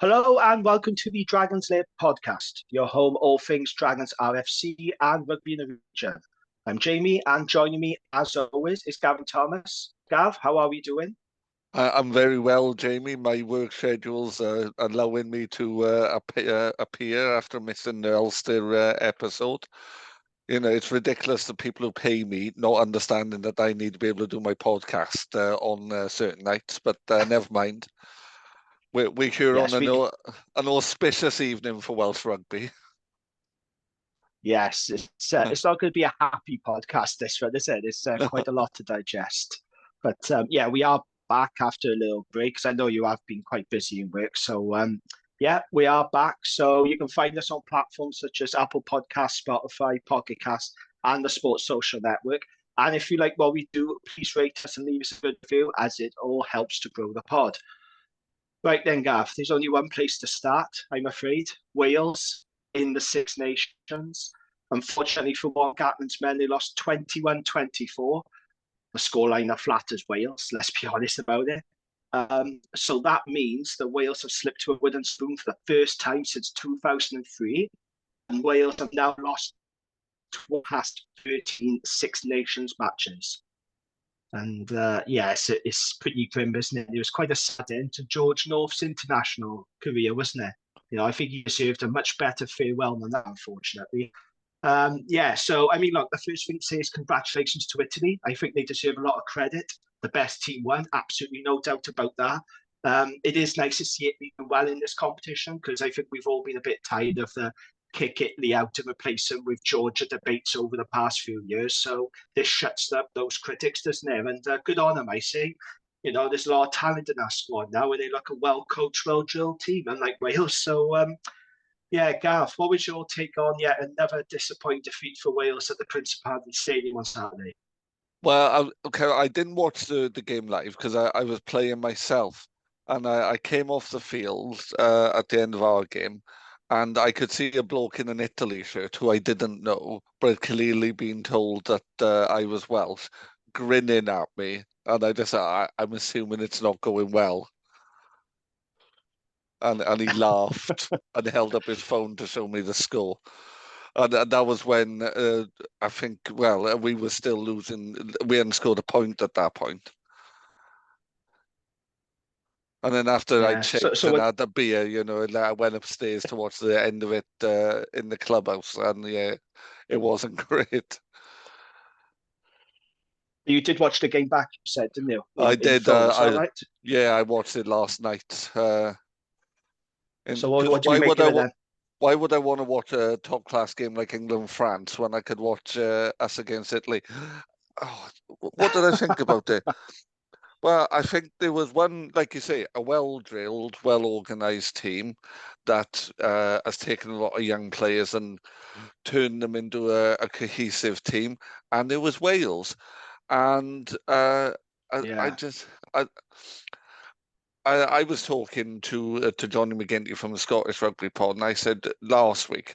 Hello and welcome to the Dragons Lair podcast, your home all things Dragons RFC and rugby in the region. I'm Jamie, and joining me as always is Gavin Thomas. Gav, how are we doing? I'm very well, Jamie. My work schedule's allowing me to appear after missing the Ulster episode. You know, it's ridiculous that people who pay me not understanding that I need to be able to do my podcast on certain nights, but never mind. We're here on Yes, an auspicious evening for Welsh rugby. yes, it's not going to be a happy podcast. This one, is it? It's quite a lot to digest. But yeah, we are back after a little break because I know you have been quite busy in work. So yeah, we are back. So you can find us on platforms such as Apple Podcasts, Spotify, Pocket Cast, and the Sports Social Network. And if you like what we do, please rate us and leave us a good review, as it all helps to grow the pod. Right then, Gav, there's only one place to start, I'm afraid. Wales in the Six Nations. Unfortunately for Warren Gatland's men, they lost 21-24. The scoreline that flatters Wales, let's be honest about it. So that means that Wales have slipped to a wooden spoon for the first time since 2003. And Wales have now lost past 13 Six Nations matches. And yeah, it's pretty grim, isn't it? It was quite a sad end to George North's international career, wasn't it? You know, I think he deserved a much better farewell than that, unfortunately. Yeah, so I mean, look, the first thing to say is congratulations to Italy. I think they deserve a lot of credit. The best team won, absolutely no doubt about that. It is nice to see Italy do well in this competition because I think we've all been a bit tired of the kick Italy out and replace them with Georgia debates over the past few years. So this shuts up those critics, doesn't it? And good on them, I say. You know, there's a lot of talent in our squad now, and they look a well-coached, well-drilled team, unlike Wales. So yeah, Gav, what was your take on yet another disappointing defeat for Wales at the Principality Stadium on Saturday? Well, I didn't watch the game live because I was playing myself, and I came off the field at the end of our game, and I could see a bloke in an Italy shirt who I didn't know, but had clearly been told that I was Welsh, grinning at me, and I'm assuming it's not going well. And he laughed and held up his phone to show me the score. And that was when I think, well, we were still losing. We hadn't scored a point at that point. And then after I Yeah, changed and had a beer, you know, and I went upstairs to watch the end of it in the clubhouse. And yeah, it wasn't great. you did watch the game back, you said, didn't you? I In did. full, is that right? Yeah, I watched it last night. So Because what do we make of it then? why would I want to watch a top class game like England France when I could watch us against Italy? Oh, what did I think about it? Well, I think there was one, like you say, a well-drilled, well-organized team that has taken a lot of young players and turned them into a cohesive team. And it was Wales. And I Yeah, just, I was talking to Johnny McGinty from the Scottish Rugby Pod, and I said last week,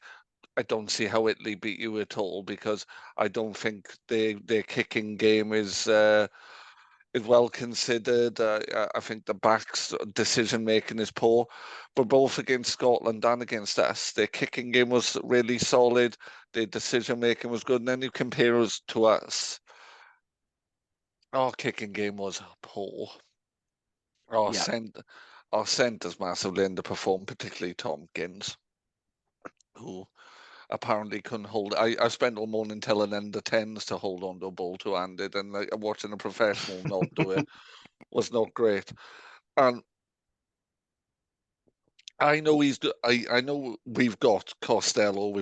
I don't see how Italy beat you at all because I don't think their kicking game is well considered. I think the backs decision making is poor, but both against Scotland and against us, their kicking game was really solid. Their decision making was good. And then you compare us to us, our kicking game was poor. Our yeah. cent our centres massively underperformed, particularly Tompkins, who apparently couldn't hold. I spent all morning telling under tens to hold on to a ball two-handed, and like, watching a professional not do it was not great. And I know I know we've got Costello,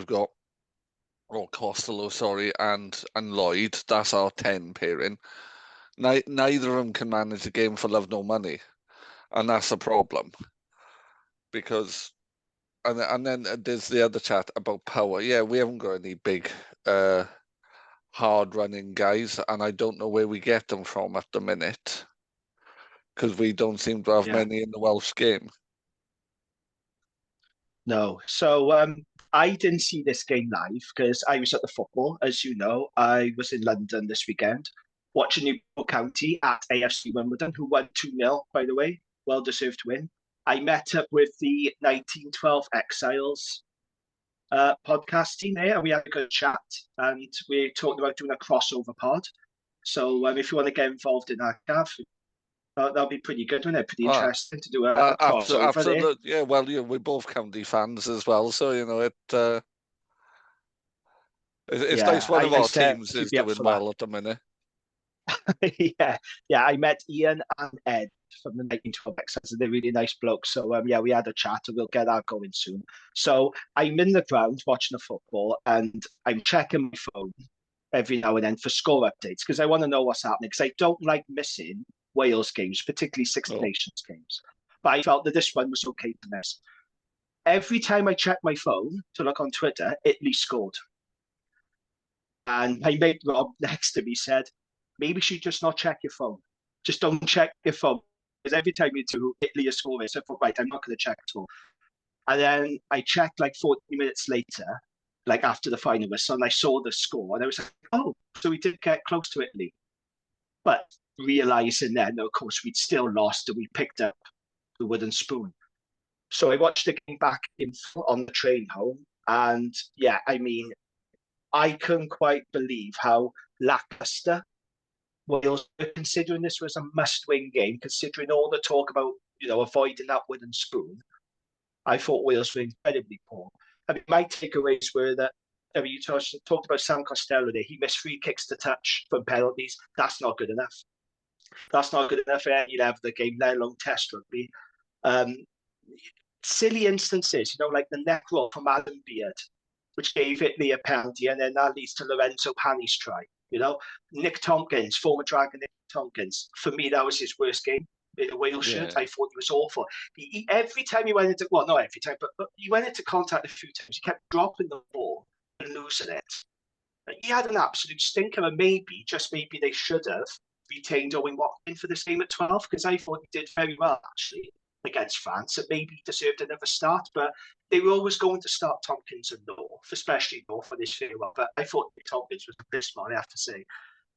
Costello, sorry, and Lloyd. That's our 10 pairing. Neither of them can manage the game for love nor money, and that's a problem because. And then there's the other chat about power. Yeah, we haven't got any big, hard running guys, and I don't know where we get them from at the minute because we don't seem to have Yeah. many in the Welsh game. No. So I didn't see this game live because I was at the football. As you know, I was in London this weekend watching Newport County at AFC Wimbledon, who won 2-0, by the way. Well deserved win. I met up with the 1912 Exiles podcast team there, and we had a good chat, and we talked about doing a crossover pod. So if you want to get involved in that, Gav, that'll be pretty good, wouldn't it? Pretty interesting to do a crossover absolutely. Yeah, well, we're both county fans as well, so it's nice one of our teams is doing well at the minute. yeah. I met Ian and Ed from the 1912 Exiles. They're really nice blokes. So we had a chat, and we'll get that going soon. So I'm in the ground watching the football, and I'm checking my phone every now and then for score updates because I want to know what's happening. Because I don't like missing Wales games, particularly Six Nations games. But I felt that this one was okay to miss. Every time I check my phone to look on Twitter, Italy scored. And my mate Rob next to me said, maybe you should just not check your phone. Just don't check your phone. Because every time you do, Italy is scoring. So I thought, right, I'm not going to check at all. And then I checked like 40 minutes later, like after the final whistle, and I saw the score. And I was like, oh, so we did get close to Italy. But realizing then, of course, we'd still lost and we picked up the wooden spoon. So I watched the game back on the train home. And yeah, I mean, I couldn't quite believe how lackluster Wales were, considering this was a must-win game, considering all the talk about, avoiding that wooden spoon. I thought Wales were incredibly poor. I mean, my takeaways were that, you talked about Sam Costello there. He missed free kicks to touch from penalties. That's not good enough. That's not good enough for any level of the game, let alone Test rugby. Silly instances, like the neck roll from Alan Beard, which gave Italy a penalty, and then that leads to Lorenzo Pani's try. Nick Tompkins, former Dragon Nick Tompkins, for me, that was his worst game in a Wales shirt. I thought he was awful. He every time he went into, well, not every time, but he went into contact a few times. He kept dropping the ball and losing it. He had an absolute stinker, and just maybe they should have retained Owen Watkin for this game at 12, because I thought he did very well, actually, against France, and maybe deserved another start, but they were always going to start Tompkins and North, especially North for this farewell. But I thought Tompkins was abysmal, I have to say.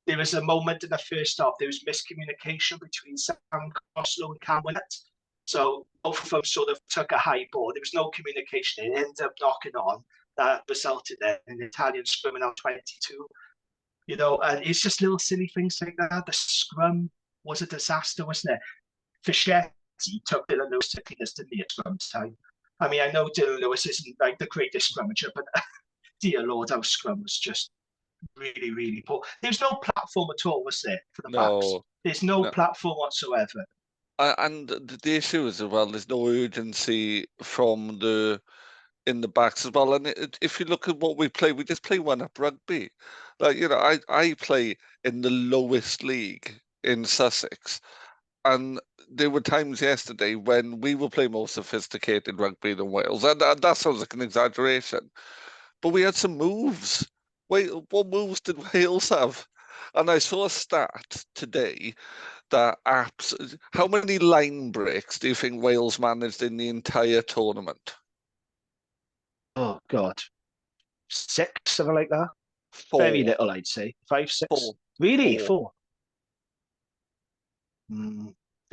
There was a moment in the first half, there was miscommunication between Sam Costello and Cam Winnett. So both of them sort of took a high ball. There was no communication. It ended up knocking on. That resulted in an Italian scrum out 22. And it's just little silly things like that. The scrum was a disaster, wasn't it? Fischetti took Dylan Lewis to clean us, didn't he, at scrum time? I mean, I know Dylan Lewis isn't like the greatest scrummager, but dear Lord, our scrum was just really, really poor. There's no platform at all, was there, for the backs? There's no platform whatsoever. And the issue is as well, there's no urgency from in the backs as well. And if you look at what we play, we just play one-up rugby. Like, I play in the lowest league in Sussex. And there were times yesterday when we were playing more sophisticated rugby than Wales. And that sounds like an exaggeration. But we had some moves. Wait, what moves did Wales have? And I saw a stat today that how many line breaks do you think Wales managed in the entire tournament? Oh, God. 6, something like that? 4. Very little, I'd say. 5, 6. 4. Really? 4?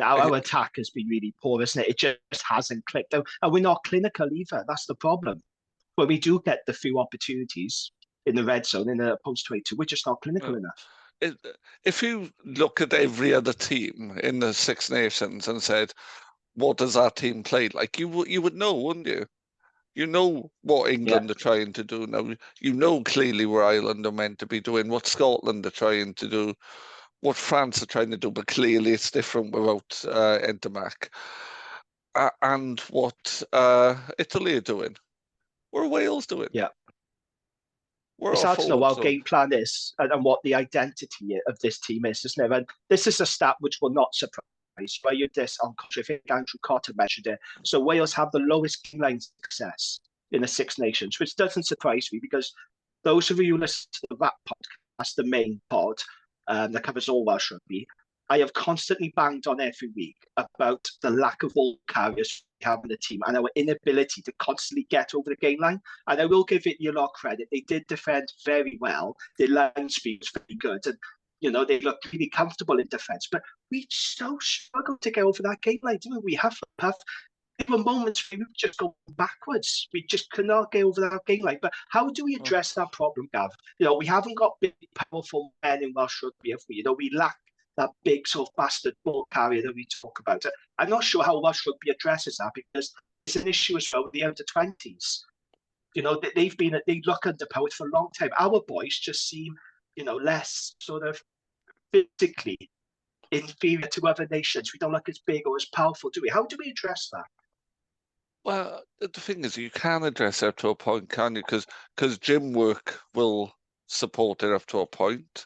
Our attack has been really poor, isn't it? It just hasn't clicked. And we're not clinical either. That's the problem. When we do get the few opportunities in the red zone, in the post-22, we're just not clinical enough. If you look at every other team in the Six Nations and said, what does our team play like? You would know, wouldn't you? You know what England are trying to do now. You know clearly where Ireland are meant to be doing, what Scotland are trying to do, what France are trying to do, but clearly it's different without Entermac. And what Italy are doing. What are Wales doing? Yeah. It's hard to know what our game plan is and what the identity of this team is, isn't it? And this is a stat which will not surprise you. I heard this on Coach. I think Andrew Cotter measured it. So Wales have the lowest game line success in the Six Nations, which doesn't surprise me because those of you who listen to that podcast, the main pod that covers all Welsh rugby, I have constantly banged on every week about the lack of ball carriers we have in the team and our inability to constantly get over the game line. And I will give it you a lot of credit. They did defend very well. Their line speed was very good. And, they looked really comfortable in defence. But we so struggled to get over that game line, didn't we? We have there were moments where we were just going backwards. We just could not get over that game line. But how do we address that problem, Gav? We haven't got big, powerful men in Welsh rugby, have we? We lack that big sort of bastard ball carrier that we talk about. I'm not sure how Welsh rugby addresses that, because it's an issue as well with the under-20s. They look underpowered for a long time. Our boys just seem, less sort of physically inferior to other nations. We don't look as big or as powerful, do we? How do we address that? Well, the thing is, you can address it up to a point, can't you? Because gym work will support it up to a point.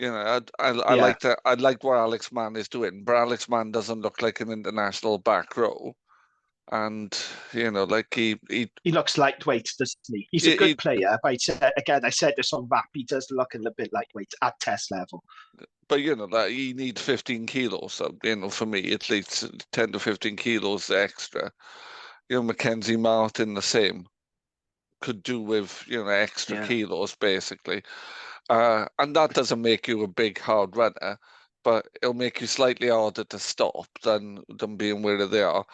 I like that. I like what Alex Mann is doing, but Alex Mann doesn't look like an international back row, and like he looks lightweight, doesn't he? He's a good player, but again, I said this on rap. He does look a little bit lightweight at test level. But that he needs 15 kilos. So, for me, at least 10 to 15 kilos extra. Mackenzie Martin the same. Could do with extra kilos basically, and that doesn't make you a big hard runner, but it'll make you slightly harder to stop than being where they are.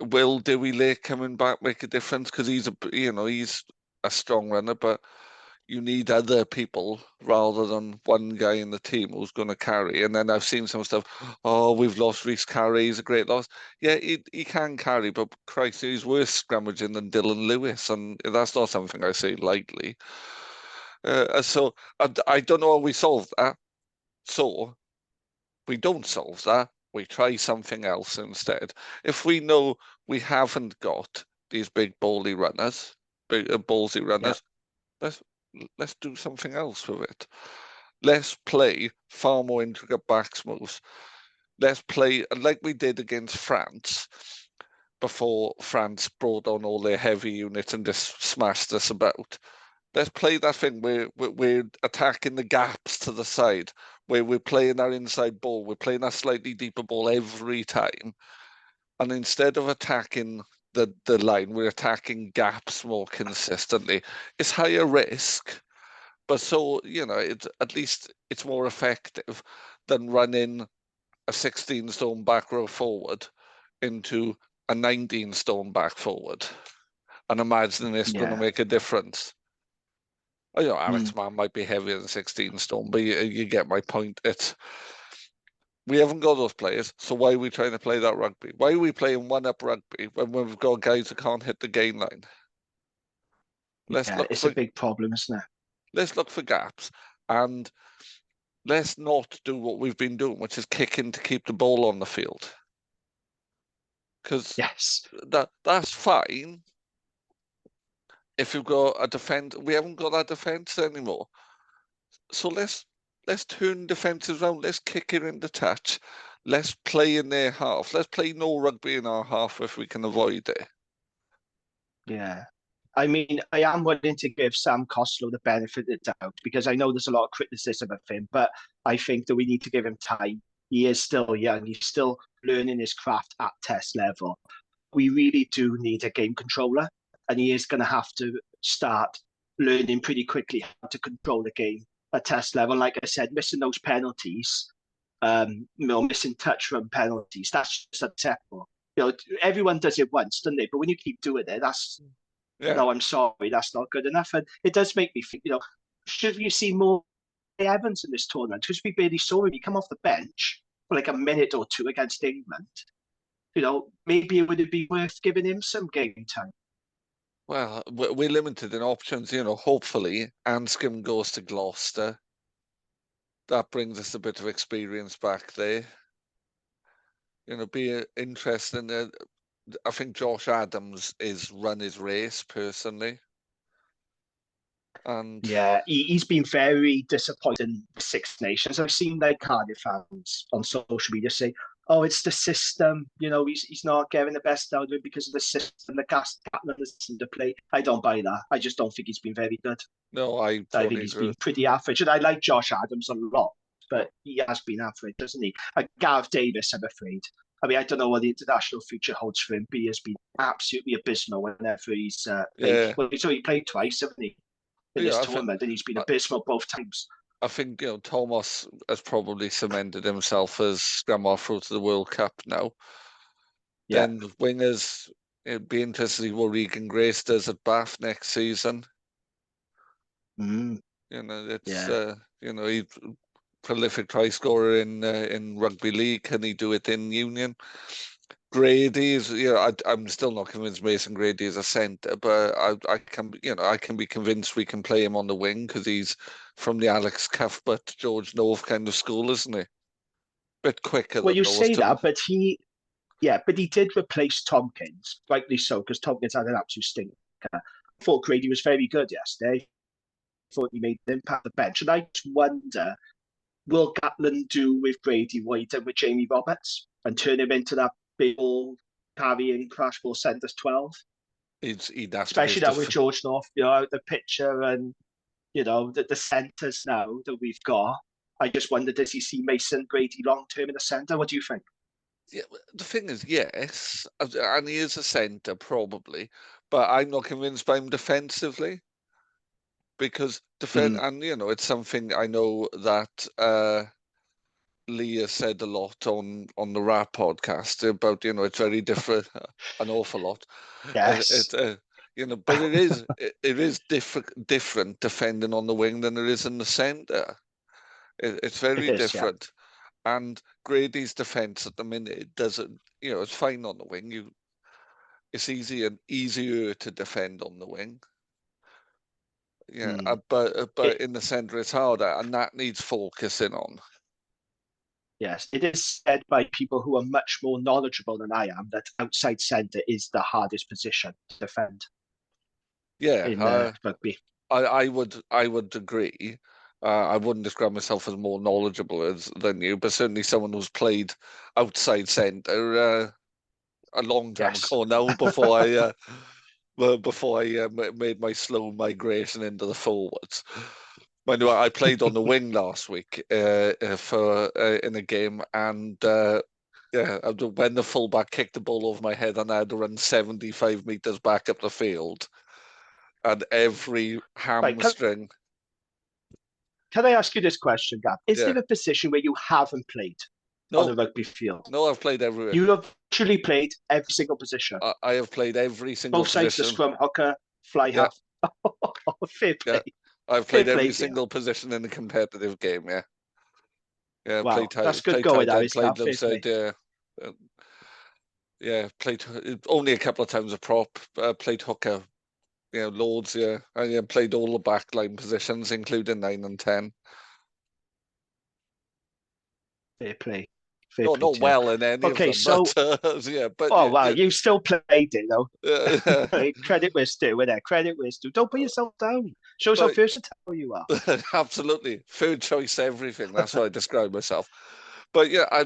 Will Dewey Lake coming back make a difference? Because he's a strong runner, but you need other people rather than one guy in the team who's going to carry. And then I've seen some stuff, we've lost Reece Carey, he's a great loss. Yeah, he can carry, but Christ, he's worse scrummaging than Dylan Lewis, and that's not something I say lightly. So I don't know how we solve that. So we don't solve that. We try something else instead. If we know we haven't got these big ballsy runners, let's do something else with it. Let's play far more intricate backs moves. Let's play like we did against France before France brought on all their heavy units and just smashed us about. Let's play that thing where we're attacking the gaps to the side, where we're playing our inside ball, we're playing our slightly deeper ball every time. And instead of attacking the line, we're attacking gaps more consistently. It's higher risk, but so, at least it's more effective than running a 16-stone back row forward into a 19-stone back forward and imagining it's going to make a difference. Alex Mann might be heavier than 16 stone, but you get my point. We haven't got those players, so why are we trying to play that rugby? Why are we playing one-up rugby when we've got guys who can't hit the gain line? It's a big problem, isn't it? Let's look for gaps, and let's not do what we've been doing, which is kicking to keep the ball on the field. Because that's fine. If you've got a defence, we haven't got that defence anymore. So let's turn defences around. Let's kick it into touch. Let's play in their half. Let's play no rugby in our half if we can avoid it. Yeah. I mean, I am willing to give Sam Costello the benefit of the doubt, because I know there's a lot of criticism of him, but I think that we need to give him time. He is still young. He's still learning his craft at test level. We really do need a game controller, and he is going to have to start learning pretty quickly how to control the game at test level. Like I said, missing those penalties, missing touch run penalties, that's just acceptable. Everyone does it once, doesn't they? But when you keep doing it, that's no, I'm sorry, that's not good enough. And it does make me think, should you see more Evans in this tournament? Because we barely saw him. He come off the bench for like a minute or two against England. Maybe it would be worth giving him some game time. Well, we're limited in options, hopefully Anscombe goes to Gloucester. That brings us a bit of experience back there. Be interesting. I think Josh Adams is run his race personally. And yeah, he's been very disappointed in the Six Nations. I've seen Cardiff fans on social media say, "Oh, it's the system. He's not getting the best out of it because of the system. The captain doesn't to play." I don't buy that. I just don't think he's been very good. No, I think he's been pretty average, and I like Josh Adams a lot, but he has been average, doesn't he? Gav Davis, I'm afraid. I mean, I don't know what the international future holds for him, but he has been absolutely abysmal whenever he's played. Well, so he played twice, haven't he? In this tournament, and he's been abysmal both times. I think Thomas has probably cemented himself as scrum half through to the World Cup now. Then wingers, it'd be interesting to see what Regan Grace does at Bath next season. Mm. It's he's prolific try scorer in rugby league. Can he do it in Union? Grady is, I'm still not convinced Mason Grady is a centre, but I can be convinced we can play him on the wing because he's from the Alex Cuthbert, George North kind of school, isn't he? Bit quicker Well, than you those say two. that, but he did replace Tompkins, rightly so, because Tompkins had an absolute stinker. I thought Grady was very good yesterday. I thought he made an impact on the bench, and I just wonder, will Gatland do with Grady what he did with Jamie Roberts and turn him into that big ball carrying crash ball centre 12? He'd have Especially to now with George North, out the picture and the centres now that we've got. I just wonder, does he see Mason Grady long term in the centre? What do you think? Yeah, the thing is, yes, and he is a centre probably, but I'm not convinced by him defensively because and it's something I know that Lee has said a lot on the Rap podcast about it's very different, an awful lot. Yes. But it is different defending on the wing than it is in the centre. It's very It is, yeah. different. And Grady's defence at the minute doesn't, it's fine on the wing. It's easier to defend on the wing. Yeah, but in the centre it's harder, and that needs focusing on. Yes, it is said by people who are much more knowledgeable than I am that outside centre is the hardest position to defend. Yeah, in rugby. I would agree. I wouldn't describe myself as more knowledgeable than you, but certainly someone who's played outside centre a long time ago now. Before I made my slow migration into the forwards. Mind you, I played on the wing last week for in a game, and when the fullback kicked the ball over my head, and I had to run 75 meters back up the field, and every hamstring. Right, can I ask you this question, Gav? Is there a position where you haven't played on a rugby field? No, I've played everywhere. You have actually played every single position. I have played every single Both sides, position. the scrum, hooker, fly half. Fair play. I've played every single position in a competitive game. Yeah. Yeah, wow, that's good played going. tight end, played low side. Played only a couple of times a prop. Played hooker. Loads. Yeah, I played all the backline positions, including 9 and 10. Fair play. No, not well in any of them. So, wow, you still played it though. Credit where it's due, innit? Credit where it's due. Don't put yourself down. Show us how versatile you are. Absolutely, third choice everything. That's what I describe myself. But yeah,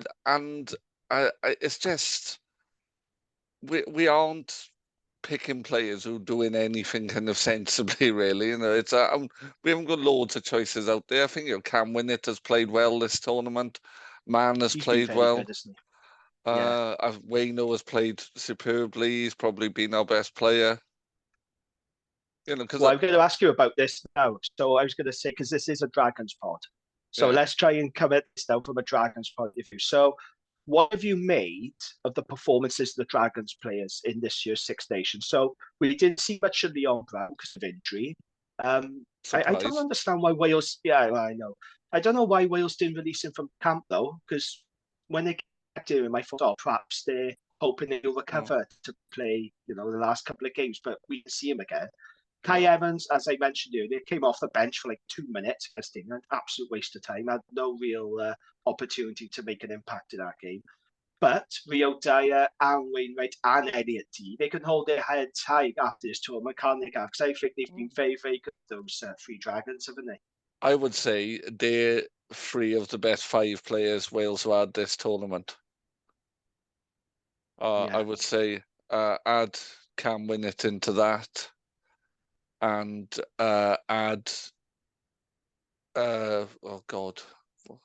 it's just we aren't picking players who are doing anything kind of sensibly, really. It's we haven't got loads of choices out there. I think Cam Winnett has played well this tournament. Man has played well. Good, isn't he? Yeah. Wayno has played superbly. He's probably been our best player. I'm going to ask you about this now. So I was going to say, because this is a Dragons pod. So let's try and come at this now from a Dragons point of view. So what have you made of the performances of the Dragons players in this year's Six Nations? So we didn't see much of Leon Brown because of injury. I don't understand why Wales. Yeah, I know. I don't know why Wales didn't release him from camp though, because when they get him, I thought, perhaps they're hoping he'll recover to play, the last couple of games, but we didn't see him again. Kai Evans, as I mentioned earlier, came off the bench for like 2 minutes against England. Absolute waste of time. Had no real opportunity to make an impact in that game. But Rio Dyer and Wainwright and Elliot D, they can hold their heads high after this tournament, can't they? Because I think they've been very, very good, those three Dragons, haven't they? I would say they're 3 of the best 5 players Wales have had this tournament. I would say add Cam Winnett into that, and add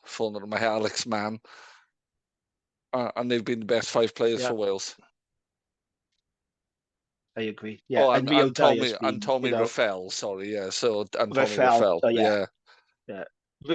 falling out of my head, Alex Mann, and they've been the best 5 players for Wales. I agree. Yeah, and Rio Dyer and Tommy Raffel. Sorry, yeah. So and Tommy Raffel. Yeah.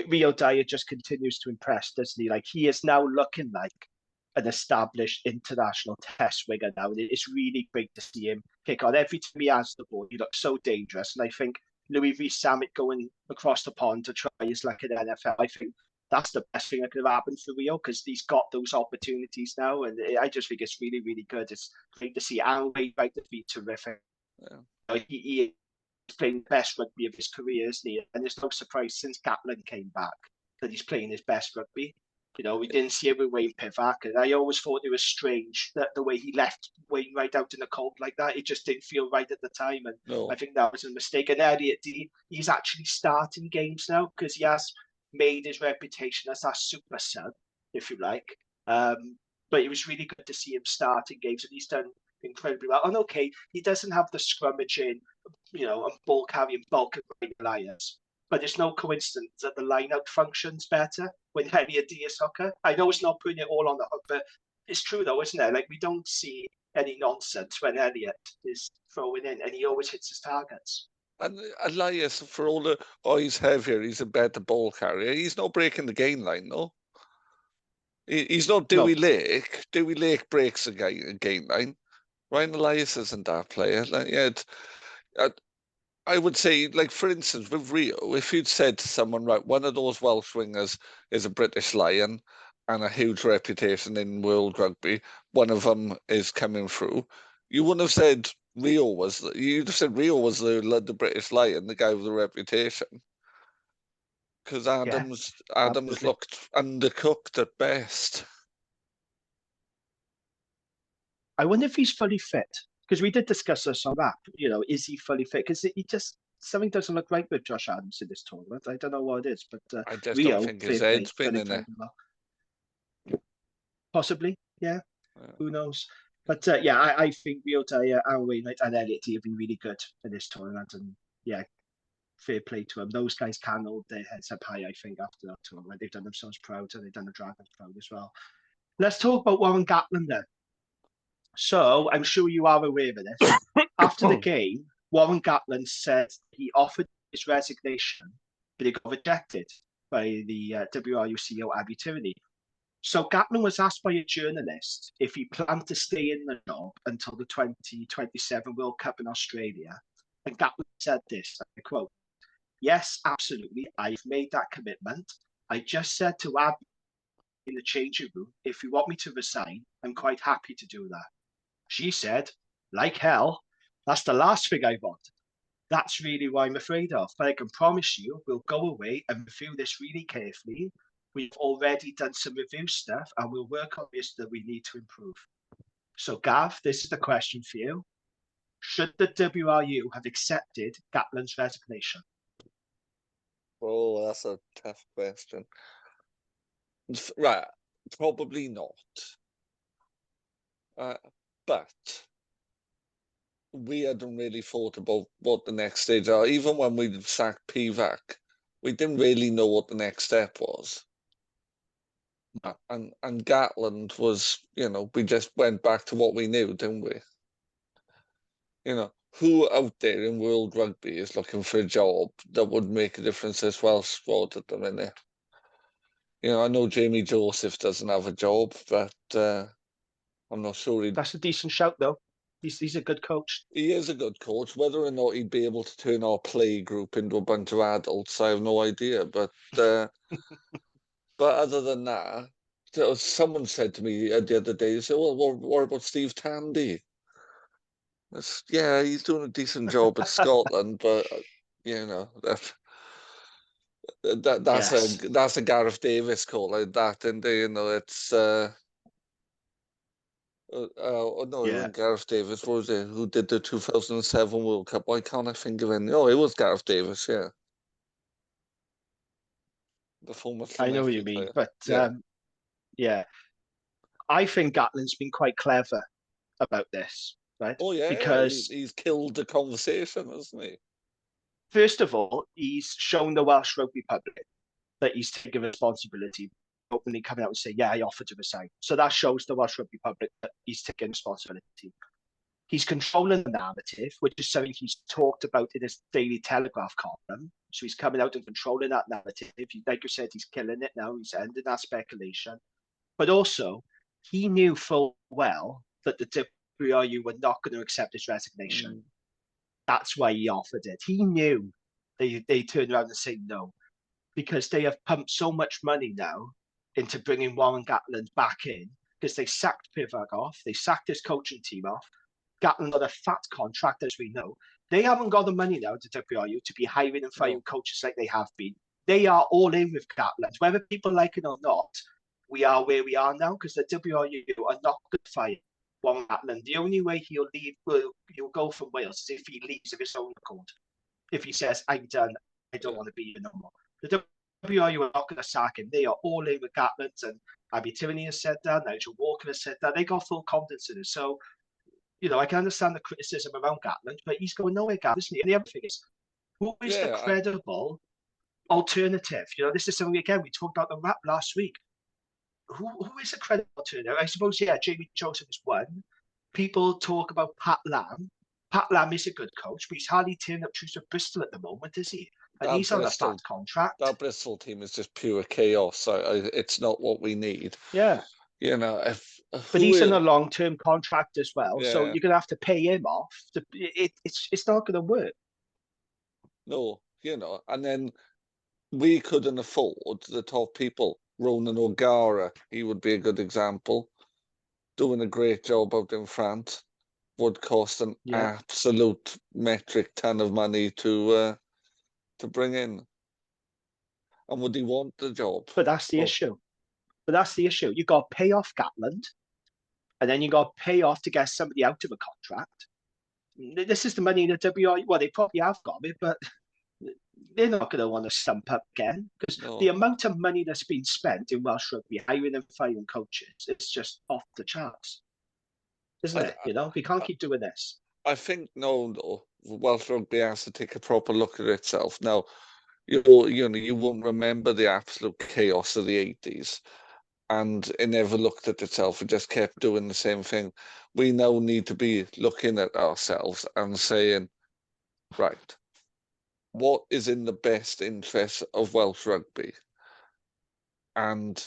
Rio Dyer just continues to impress, doesn't he? Like he is now looking like an established international test winger now. And it's really great to see him kick on. Every time he has the ball, he looks so dangerous. And I think Louis Rees-Zammit going across the pond to try his luck in NFL, I think that's the best thing that could have happened for Rio, because he's got those opportunities now. And I just think it's really, really good. It's great to see Aaron Wainwright to be terrific. Yeah. He is playing the best rugby of his career, isn't he? And it's no surprise since Gatland came back that he's playing his best rugby. We didn't see it with Wayne Pivac, and I always thought it was strange that the way he left Wainwright out in the cold like that, it just didn't feel right at the time, and I think that was a mistake. And Elliot, he's actually starting games now because he has made his reputation as that super sub, if you like. But it was really good to see him starting games, and he's done incredibly well. And okay, he doesn't have the scrummaging, and ball carrying bulk of Brian Elias. But it's no coincidence that the line-out functions better when Elliot Diaz-Hooker. I know it's not putting it all on the hook, but it's true though, isn't it? Like, we don't see any nonsense when Elliot is throwing in, and he always hits his targets. And Elias, for all the he's heavier, he's a better ball carrier. He's not breaking the gain line, though. He's not Dewey Lake. Dewey Lake breaks a gain line. Ryan Elias isn't that player. I would say, like, for instance, with Rio, if you'd said to someone, right, one of those Welsh wingers is a British Lion and a huge reputation in world rugby, one of them is coming through, you wouldn't have said you'd have said Rio was the British Lion, the guy with the reputation. Because Adams looked undercooked at best. I wonder if he's fully fit. Because we did discuss this on that, is he fully fit? Because something doesn't look right with Josh Adams in this tournament. I don't know what it is, but I just don't think his head's been in it. Possibly, yeah. Who knows? But I think Rio Dyer, Aaron Wainwright, and Elliot have been really good in this tournament, and fair play to them. Those guys can hold their heads up high, I think, after that tournament. They've done themselves proud, and they've done the Dragons proud as well. Let's talk about Warren Gatland then. So, I'm sure you are aware of this. After the game, Warren Gatland said he offered his resignation, but it got rejected by the WRU CEO, Abby Tierney. So, Gatland was asked by a journalist if he planned to stay in the job until the 2027 World Cup in Australia. And Gatland said this, I quote, "Yes, absolutely. I've made that commitment. I just said to Abby in the changing room, if you want me to resign, I'm quite happy to do that. She said, like hell, that's the last thing I want. That's really what I'm afraid of. But I can promise you, we'll go away and review this really carefully. We've already done some review stuff, and we'll work on this that we need to improve." So, Gav, this is the question for you. Should the WRU have accepted Gatland's resignation? Oh, that's a tough question. Right, probably not. But we hadn't really thought about what the next stage are. Even when we sacked Pivac, we didn't really know what the next step was. And Gatland was, we just went back to what we knew, didn't we? Who out there in world rugby is looking for a job that would make a difference as Welsh squad at the minute? I know Jamie Joseph doesn't have a job, but I'm not sure That's a decent shout, though. He's a good coach. He is a good coach. Whether or not he'd be able to turn our play group into a bunch of adults, I have no idea. But but other than that, someone said to me the other day, they said, "Well, what about Steve Tandy?" Yeah, he's doing a decent job at Scotland, but that's a Gareth Davis call like that, and it's. No, it wasn't Gareth Davis. What was it? Who did the 2007 World Cup? Why can't I think of any? Oh, it was Gareth Davis, yeah. The former I know what you mean, but I think Gatland's been quite clever about this, right? Oh, yeah, because he's killed the conversation, hasn't he? First of all, he's shown the Welsh rugby public that he's taking responsibility, openly coming out and saying, I offered to resign. So that shows the Welsh rugby public that he's taking responsibility. He's controlling the narrative, which is something he's talked about in his Daily Telegraph column. So he's coming out and controlling that narrative. Like you said, he's killing it now. He's ending that speculation. But also, he knew full well that the WRU were not going to accept his resignation. That's why he offered it. He knew they turned around and say no, because they have pumped so much money now into bringing Warren Gatland back in, because they sacked Pivak off, they sacked his coaching team off. Gatland got a fat contract, as we know. They haven't got the money now to WRU to be hiring and firing coaches like they have been. They are all in with Gatland. Whether people like it or not, we are where we are now, because the WRU are not going to fire Warren Gatland. The only way he'll leave, he'll go from Wales, is if he leaves of his own accord. If he says, I'm done, I don't want to be here no more. The WRU are not going to sack him. They are all in with Gatland, and Abby Tierney has said that, Nigel Walker has said that. They got full confidence in him. So, I can understand the criticism around Gatland, but he's going nowhere, Gatland, isn't he? And the other thing is, who is the credible alternative? This is something, again, we talked about the rap last week. Who is a credible alternative? I suppose, Jamie Joseph is one. People talk about Pat Lam. Pat Lam is a good coach, but he's hardly turning up to Bristol at the moment, is he? And he's on a fat contract. That Bristol team is just pure chaos. It's not what we need. Yeah. But he's in a long-term contract as well, so you're going to have to pay him off. It's not going to work. No, and then we couldn't afford the top people. Ronan O'Gara, he would be a good example. Doing a great job out in France. Would cost an absolute metric ton of money to bring in. And would he want the job? But that's the issue. You got to pay off Gatland, and then you got to pay off to get somebody out of a contract. This is the money in the WRU. Well, they probably have got it, but they're not going to want to stump up again, because the amount of money that's been spent in Welsh rugby, hiring and firing coaches, it's just off the charts, isn't it? We can't keep doing this. I think no, Welsh rugby has to take a proper look at itself now. You won't remember the absolute chaos of the 80s, and it never looked at itself. It just kept doing the same thing. We now need to be looking at ourselves and saying, right, what is in the best interest of Welsh rugby? And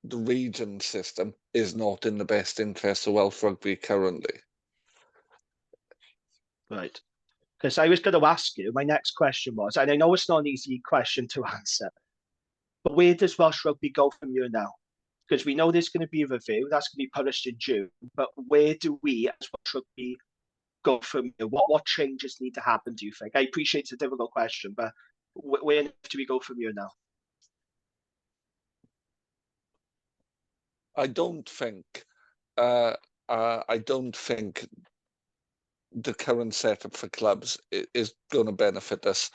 the region system is not in the best interest of Welsh rugby currently. Right. Because I was going to ask you, my next question was, and I know it's not an easy question to answer, but where does Welsh rugby go from here now? Because we know there's going to be a review, that's going to be published in June, but where do we as Welsh rugby go from here? What changes need to happen, do you think? I appreciate it's a difficult question, but where do we go from here now? I don't think the current setup for clubs is going to benefit us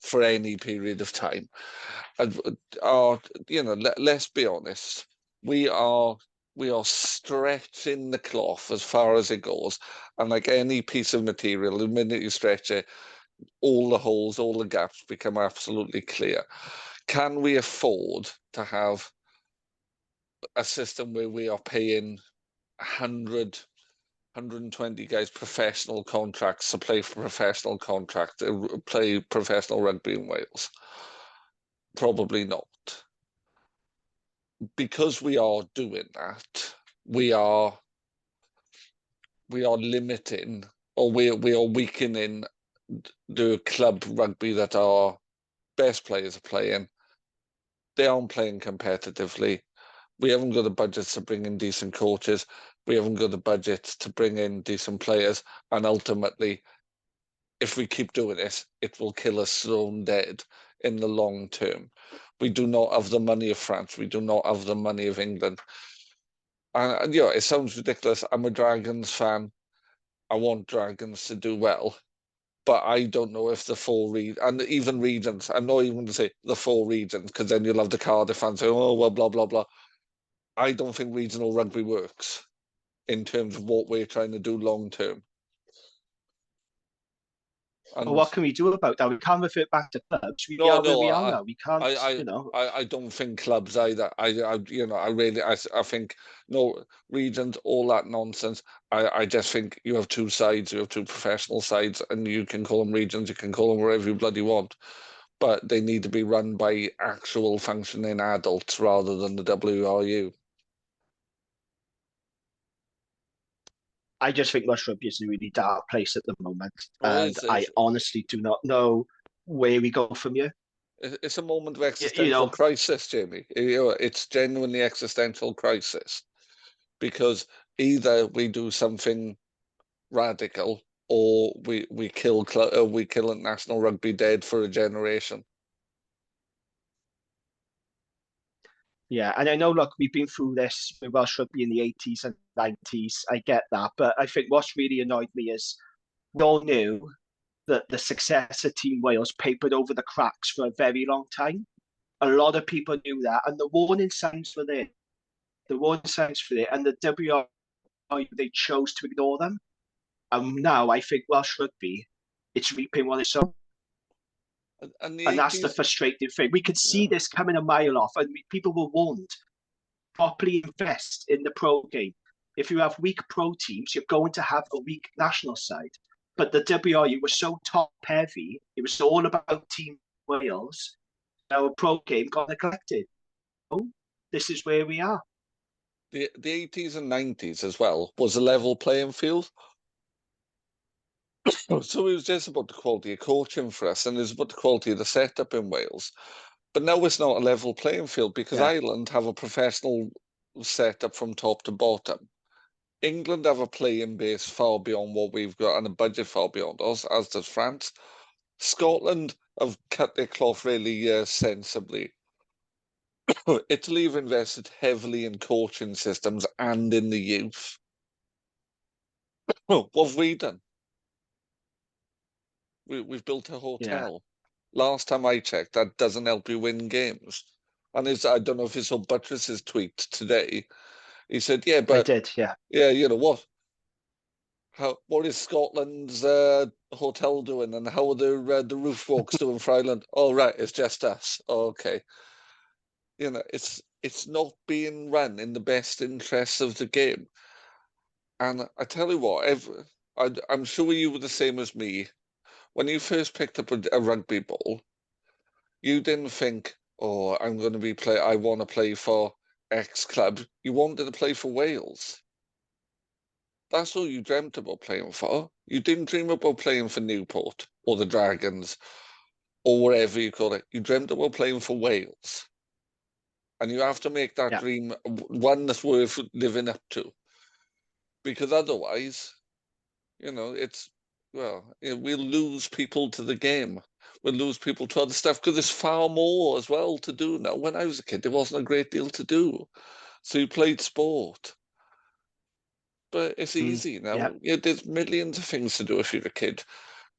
for any period of time. Let's be honest. We are stretching the cloth as far as it goes, and like any piece of material, the minute you stretch it, all the holes, all the gaps become absolutely clear. Can we afford to have a system where we are paying 120 guys professional contracts to play for professional contract, play professional rugby in Wales? Probably not. Because we are doing that, we are limiting, or we are weakening the club rugby that our best players are playing. They aren't playing competitively. We haven't got the budgets to bring in decent coaches. We haven't got the budgets to bring in decent players. And ultimately, if we keep doing this, it will kill us stone dead in the long term. We do not have the money of France. We do not have the money of England. And it sounds ridiculous. I'm a Dragons fan. I want Dragons to do well. But I don't know if the four and even regions, I'm not even going to say the four regions, because then you'll have the Cardiff fans saying, oh, well, blah, blah, blah. I don't think regional rugby works in terms of what we're trying to do long term. Well, what can we do about that? We can't revert back to clubs. We are where we are now. We can't, I don't think clubs either. I think no regions, all that nonsense. I just think you have two sides. You have two professional sides, and you can call them regions. You can call them wherever you bloody want, but they need to be run by actual functioning adults rather than the WRU. I just think Welsh rugby is in a really dark place at the moment, Oh, and I honestly do not know where we go from here. it's a moment of You existential know, crisis, Jamie. It's genuinely existential crisis because either we do something radical or we kill national rugby dead for a generation. yeah, and I know, look, we've been through this with Welsh rugby in the 80s and 90s. I get that, but I think what's really annoyed me is we all knew that the success of Team Wales papered over the cracks for a very long time. A lot of people knew that, and the warning signs were there. The warning signs for it, and the WRU, they chose to ignore them. And now I think Welsh rugby, it's reaping what it's sown. And the And that's the 80s, frustrating thing. We could see yeah. this coming a mile off, and people were warned. Properly invest in the pro game. If you have weak pro teams, you're going to have a weak national side. But the WRU was so top heavy, it was all about Team Wales. Our pro game got neglected. Oh, this is where we are. The 80s and 90s as well was a level playing field. So it was just about the quality of coaching for us, and it was about the quality of the setup in Wales. But now it's not a level playing field because Yeah, Ireland have a professional setup from top to bottom. England have a playing base far beyond what we've got and a budget far beyond us, as does France. Scotland have cut their cloth really sensibly. Italy have invested heavily in coaching systems and in the youth. What have we done? We've built a yeah, hotel. Last time I checked, that doesn't help you win games. And I don't know if you saw Buttress's tweet today. He said, "Yeah, I but did. Yeah, yeah, you know what? What is Scotland's hotel doing, and how are the roof walks doing for Ireland? Oh, right, it's just us. Oh, okay, it's not being run in the best interests of the game. And I tell you what, I'm sure you were the same as me. When you first picked up a rugby ball, you didn't think, "Oh, I'm going to I want to play for X club." You wanted to play for Wales. That's all you dreamt about playing for. You didn't dream about playing for Newport or the Dragons or whatever you call it. You dreamt about playing for Wales. And you have to make that yeah. dream one that's worth living up to. Because otherwise, we'll lose people to the game. We'll lose people to other stuff because there's far more as well to do now. When I was a kid, there wasn't a great deal to do. So you played sport. But it's easy Yeah, now. Yeah, there's millions of things to do if you're a kid.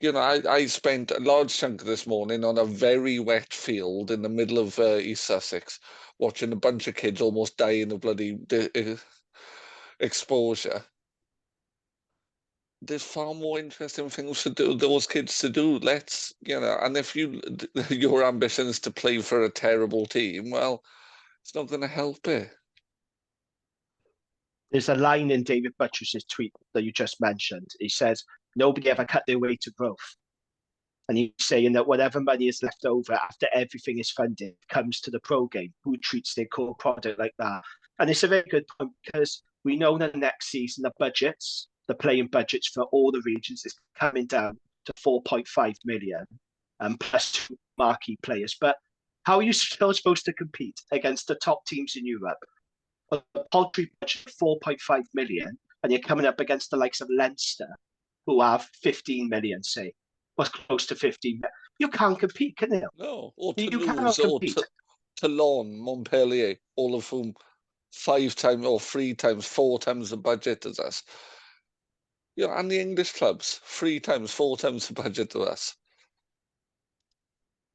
I spent a large chunk of this morning on a very wet field in the middle of East Sussex, watching a bunch of kids almost dying of bloody exposure. There's far more interesting things to do, those kids to do. And if your ambition is to play for a terrible team, well, it's not going to help it. there's a line in David Buttress's tweet that you just mentioned. He says, "Nobody ever cut their way to growth." And he's saying that whatever money is left over after everything is funded comes to the pro game. Who treats their core product like that? And it's a very good point because we know that next season the playing budgets for all the regions is coming down to 4.5 million plus two marquee players. But how are you still supposed to compete against the top teams in Europe? A paltry budget of 4.5 million, and you're coming up against the likes of Leinster, who have 15 million, say, was close to 15 million. You can't compete, can you? No, or You Toulouse cannot or compete. Toulon, Montpellier, all of whom 5 times or 3 times, 4 times the budget as us. And the English clubs, 3 times, 4 times the budget of us.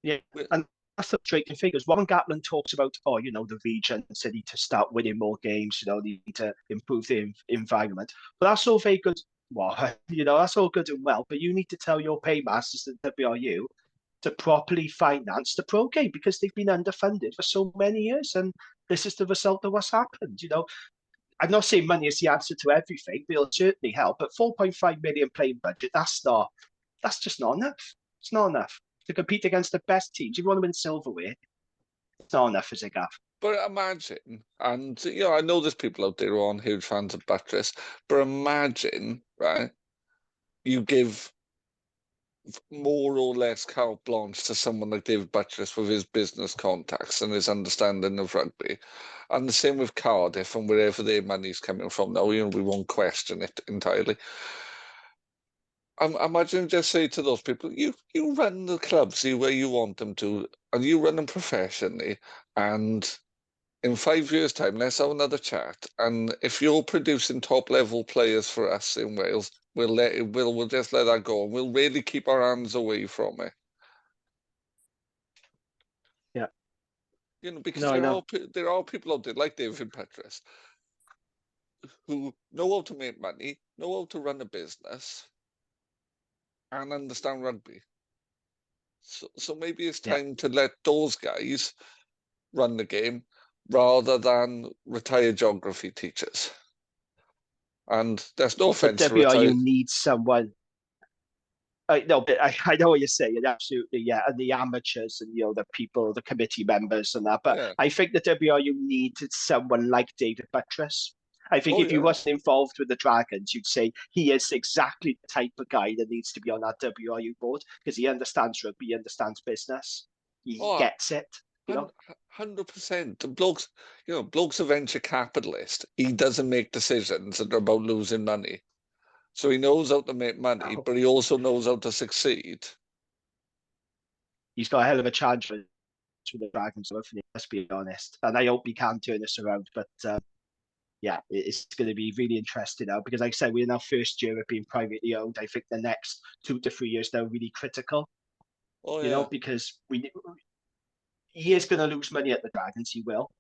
Yeah, and that's the frustrating thing. Because Warren Gatland talks about, the regions they need to start winning more games. They need to improve the environment. But that's all very good. Well, that's all good and well. But you need to tell your paymasters at WRU to properly finance the pro game because they've been underfunded for so many years, and this is the result of what's happened. I'm not saying money is the answer to everything. They'll certainly help, but 4.5 million playing budget, that's just not enough. It's not enough to compete against the best teams. If you want to win silverware, it's not enough, is it, Gav? But imagine, and I know there's people out there who aren't huge fans of Buttress, but imagine, right, you give more or less carte blanche to someone like David Buttress with his business contacts and his understanding of rugby. And the same with Cardiff and wherever their money's coming from now, we won't question it entirely. Imagine just say to those people, you run the clubs the way you want them to, and you run them professionally, and in 5 years' time, let's have another chat. And if you're producing top level players for us in Wales, we'll just let that go, and we'll really keep our hands away from it. Yeah. Because No, I know. there are people out there like David Petrus who know how to make money, know how to run a business, and understand rugby. So maybe it's Yeah. time to let those guys run the game rather than retired geography teachers. And there's no But offense to WRU retired. needs someone. No, but I know what you're saying. Absolutely, yeah. And the amateurs and the people, the committee members and that. But Yeah. I think the WRU needed someone like David Buttress. I think Oh, if he yeah. wasn't involved with the Dragons, you'd say he is exactly the type of guy that needs to be on that WRU board because he understands rugby, he understands business, he Oh, gets it. You know, 100%. The bloke's a venture capitalist. He doesn't make decisions that are about losing money. So he knows how to make money, but he also knows how to succeed. he's got a hell of a chance with the Dragons. Let's be honest, and I hope he can turn this around. But yeah, it's going to be really interesting now because, like I said, we're in our first year of being privately owned. I think the next 2 to 3 years they're really critical. Oh, yeah. Because he is going to lose money at the Dragons. He will.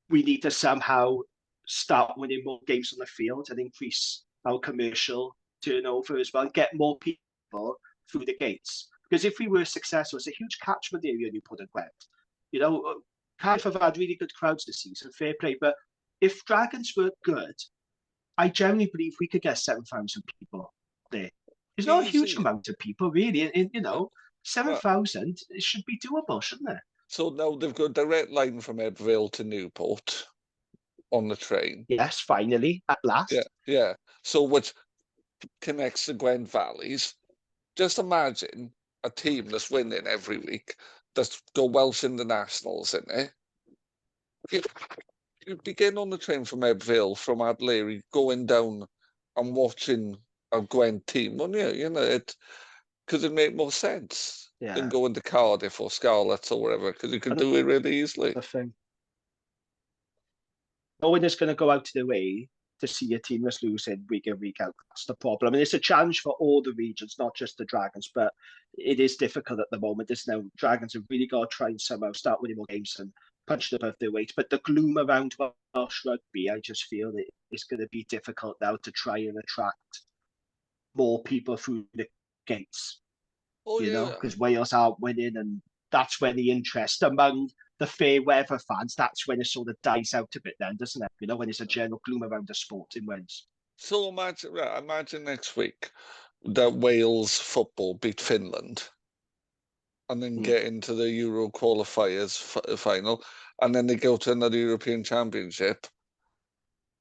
We need to somehow start winning more games on the field and increase our commercial turnover as well, and get more people through the gates. Because if we were successful, it's a huge catchment area you put in Gwent. Cardiff have had really good crowds this season, fair play. But if Dragons were good, I genuinely believe we could get 7,000 people there. It's not a huge Easy. amount of people, really. Uh, 7,000 it should be doable, shouldn't it? So now they've got a direct line from Ebbville to Newport on the train. Yes, finally, at Yeah, last. yeah. So which connects the Gwent Valleys. Just imagine a team that's winning every week, that's got Welsh internationals in it. You'd be getting on the train from Ebbville, from Lair, going down and watching a Gwent team, wouldn't you? Because it'd make more sense than Yeah, going to Cardiff or Scarlets or whatever, because you could and do it really easily. the thing. No one is going to go out of their way to see a team that's losing week in, week out. That's the problem. And it's a challenge for all the regions, not just the Dragons, but it is difficult at the moment. It's now Dragons have really got to try and somehow start winning more games and punch above their weight. But the gloom around Welsh rugby, I just feel that it's going to be difficult now to try and attract more people through the gates, Oh, yeah. because Wales are winning, and that's when the interest among the fair weather fans, that's when it sort of dies out a bit then, doesn't it? When it's a general gloom around the sport in Wales. So imagine next week that Wales football beat Finland and then Mm. get into the Euro qualifiers final, and then they go to another European Championship.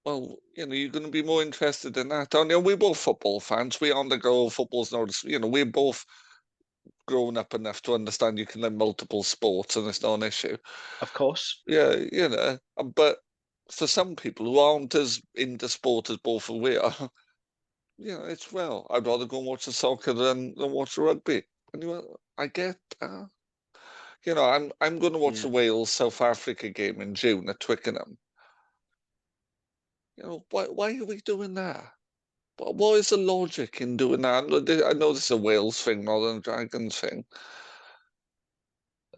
Well, you're going to be more interested in that, aren't you? We're both football fans. We undergo football's not, we're both grown up enough to understand you can learn multiple sports and it's not an issue. Of course. Yeah, but for some people who aren't as into sport as both of we are, I'd rather go and watch the soccer than watch the rugby. And I get that. I'm going to watch the Yeah. Wales South Africa game in June at Twickenham. Why are we doing that? What is the logic in doing that? I know this is a Wales thing more than a Dragons thing.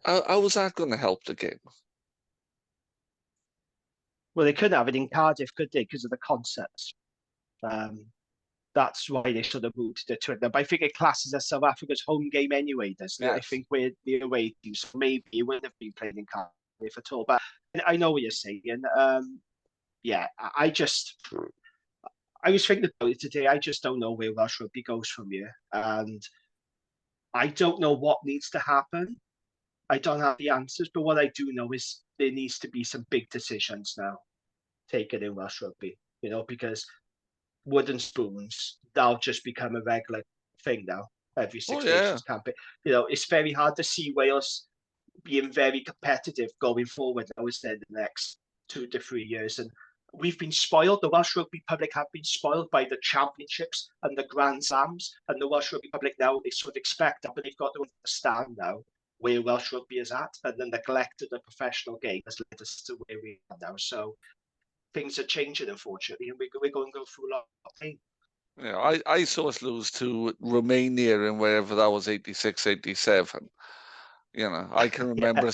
How was that going to help the game? Well, they couldn't have it in Cardiff, could they, because of the concepts. Um, that's why they should have moved to Twickenham. But I think it classes as South Africa's home game anyway, doesn't it? I Yes. think we're the away team, so maybe it wouldn't have been played in Cardiff at all. But I know what you're saying. Yeah, I was thinking about it today. I just don't know where Welsh rugby goes from here. And I don't know what needs to happen. I don't have the answers, but what I do know is there needs to be some big decisions now taken in Welsh rugby, because wooden spoons, they'll just become a regular thing now. Every Six Nations campaign. It's very hard to see Wales being very competitive going forward, I would say, in the next 2 to 3 years. And we've been spoiled. The Welsh rugby public have been spoiled by the championships and the Grand Slams. And the Welsh rugby public now, they sort of expect that, but they've got to understand now where Welsh rugby is at. And the neglect of the professional game has led us to where we are now. So things are changing, unfortunately, and we're going to go through a lot of pain. Yeah, I saw us lose to Romania in wherever that was, 86, 87. I can remember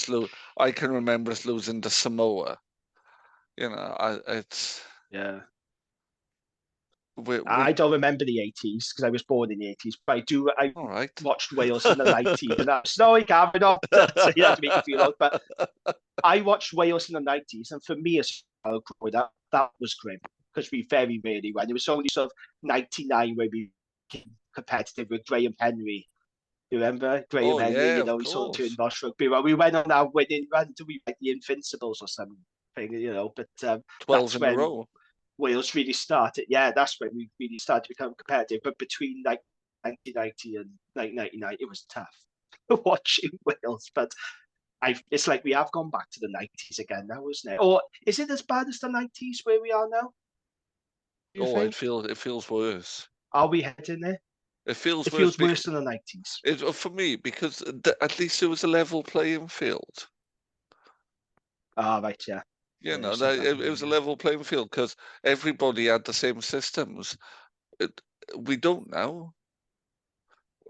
I can remember us losing to Samoa. It's yeah. We, I don't remember the 80s because I was born in the 80s, but I do. I all right. watched Wales in the 90s, and that's no, Gav, not so you have to make you feel old, but I watched Wales in the 90s, and for me as a child growing up, that was grim because we very rarely won. It was only sort of 99 where we became competitive with Graham Henry. You remember Graham Henry? Yeah, he sort of turned Welsh rugby. Well, we went on our winning run to be like the Invincibles or something. But 12 in a row. Wales really started. Yeah, that's when we really started to become competitive. But between like 1990 and 1999, it was tough watching Wales. But it's like we have gone back to the 90s again now, isn't it? Or is it as bad as the 90s where we are now? It feels worse. Are we heading there? It feels worse than the 90s. For me, because at least it was a level playing field. Right, yeah. It was a level playing field because everybody had the same systems. We don't now.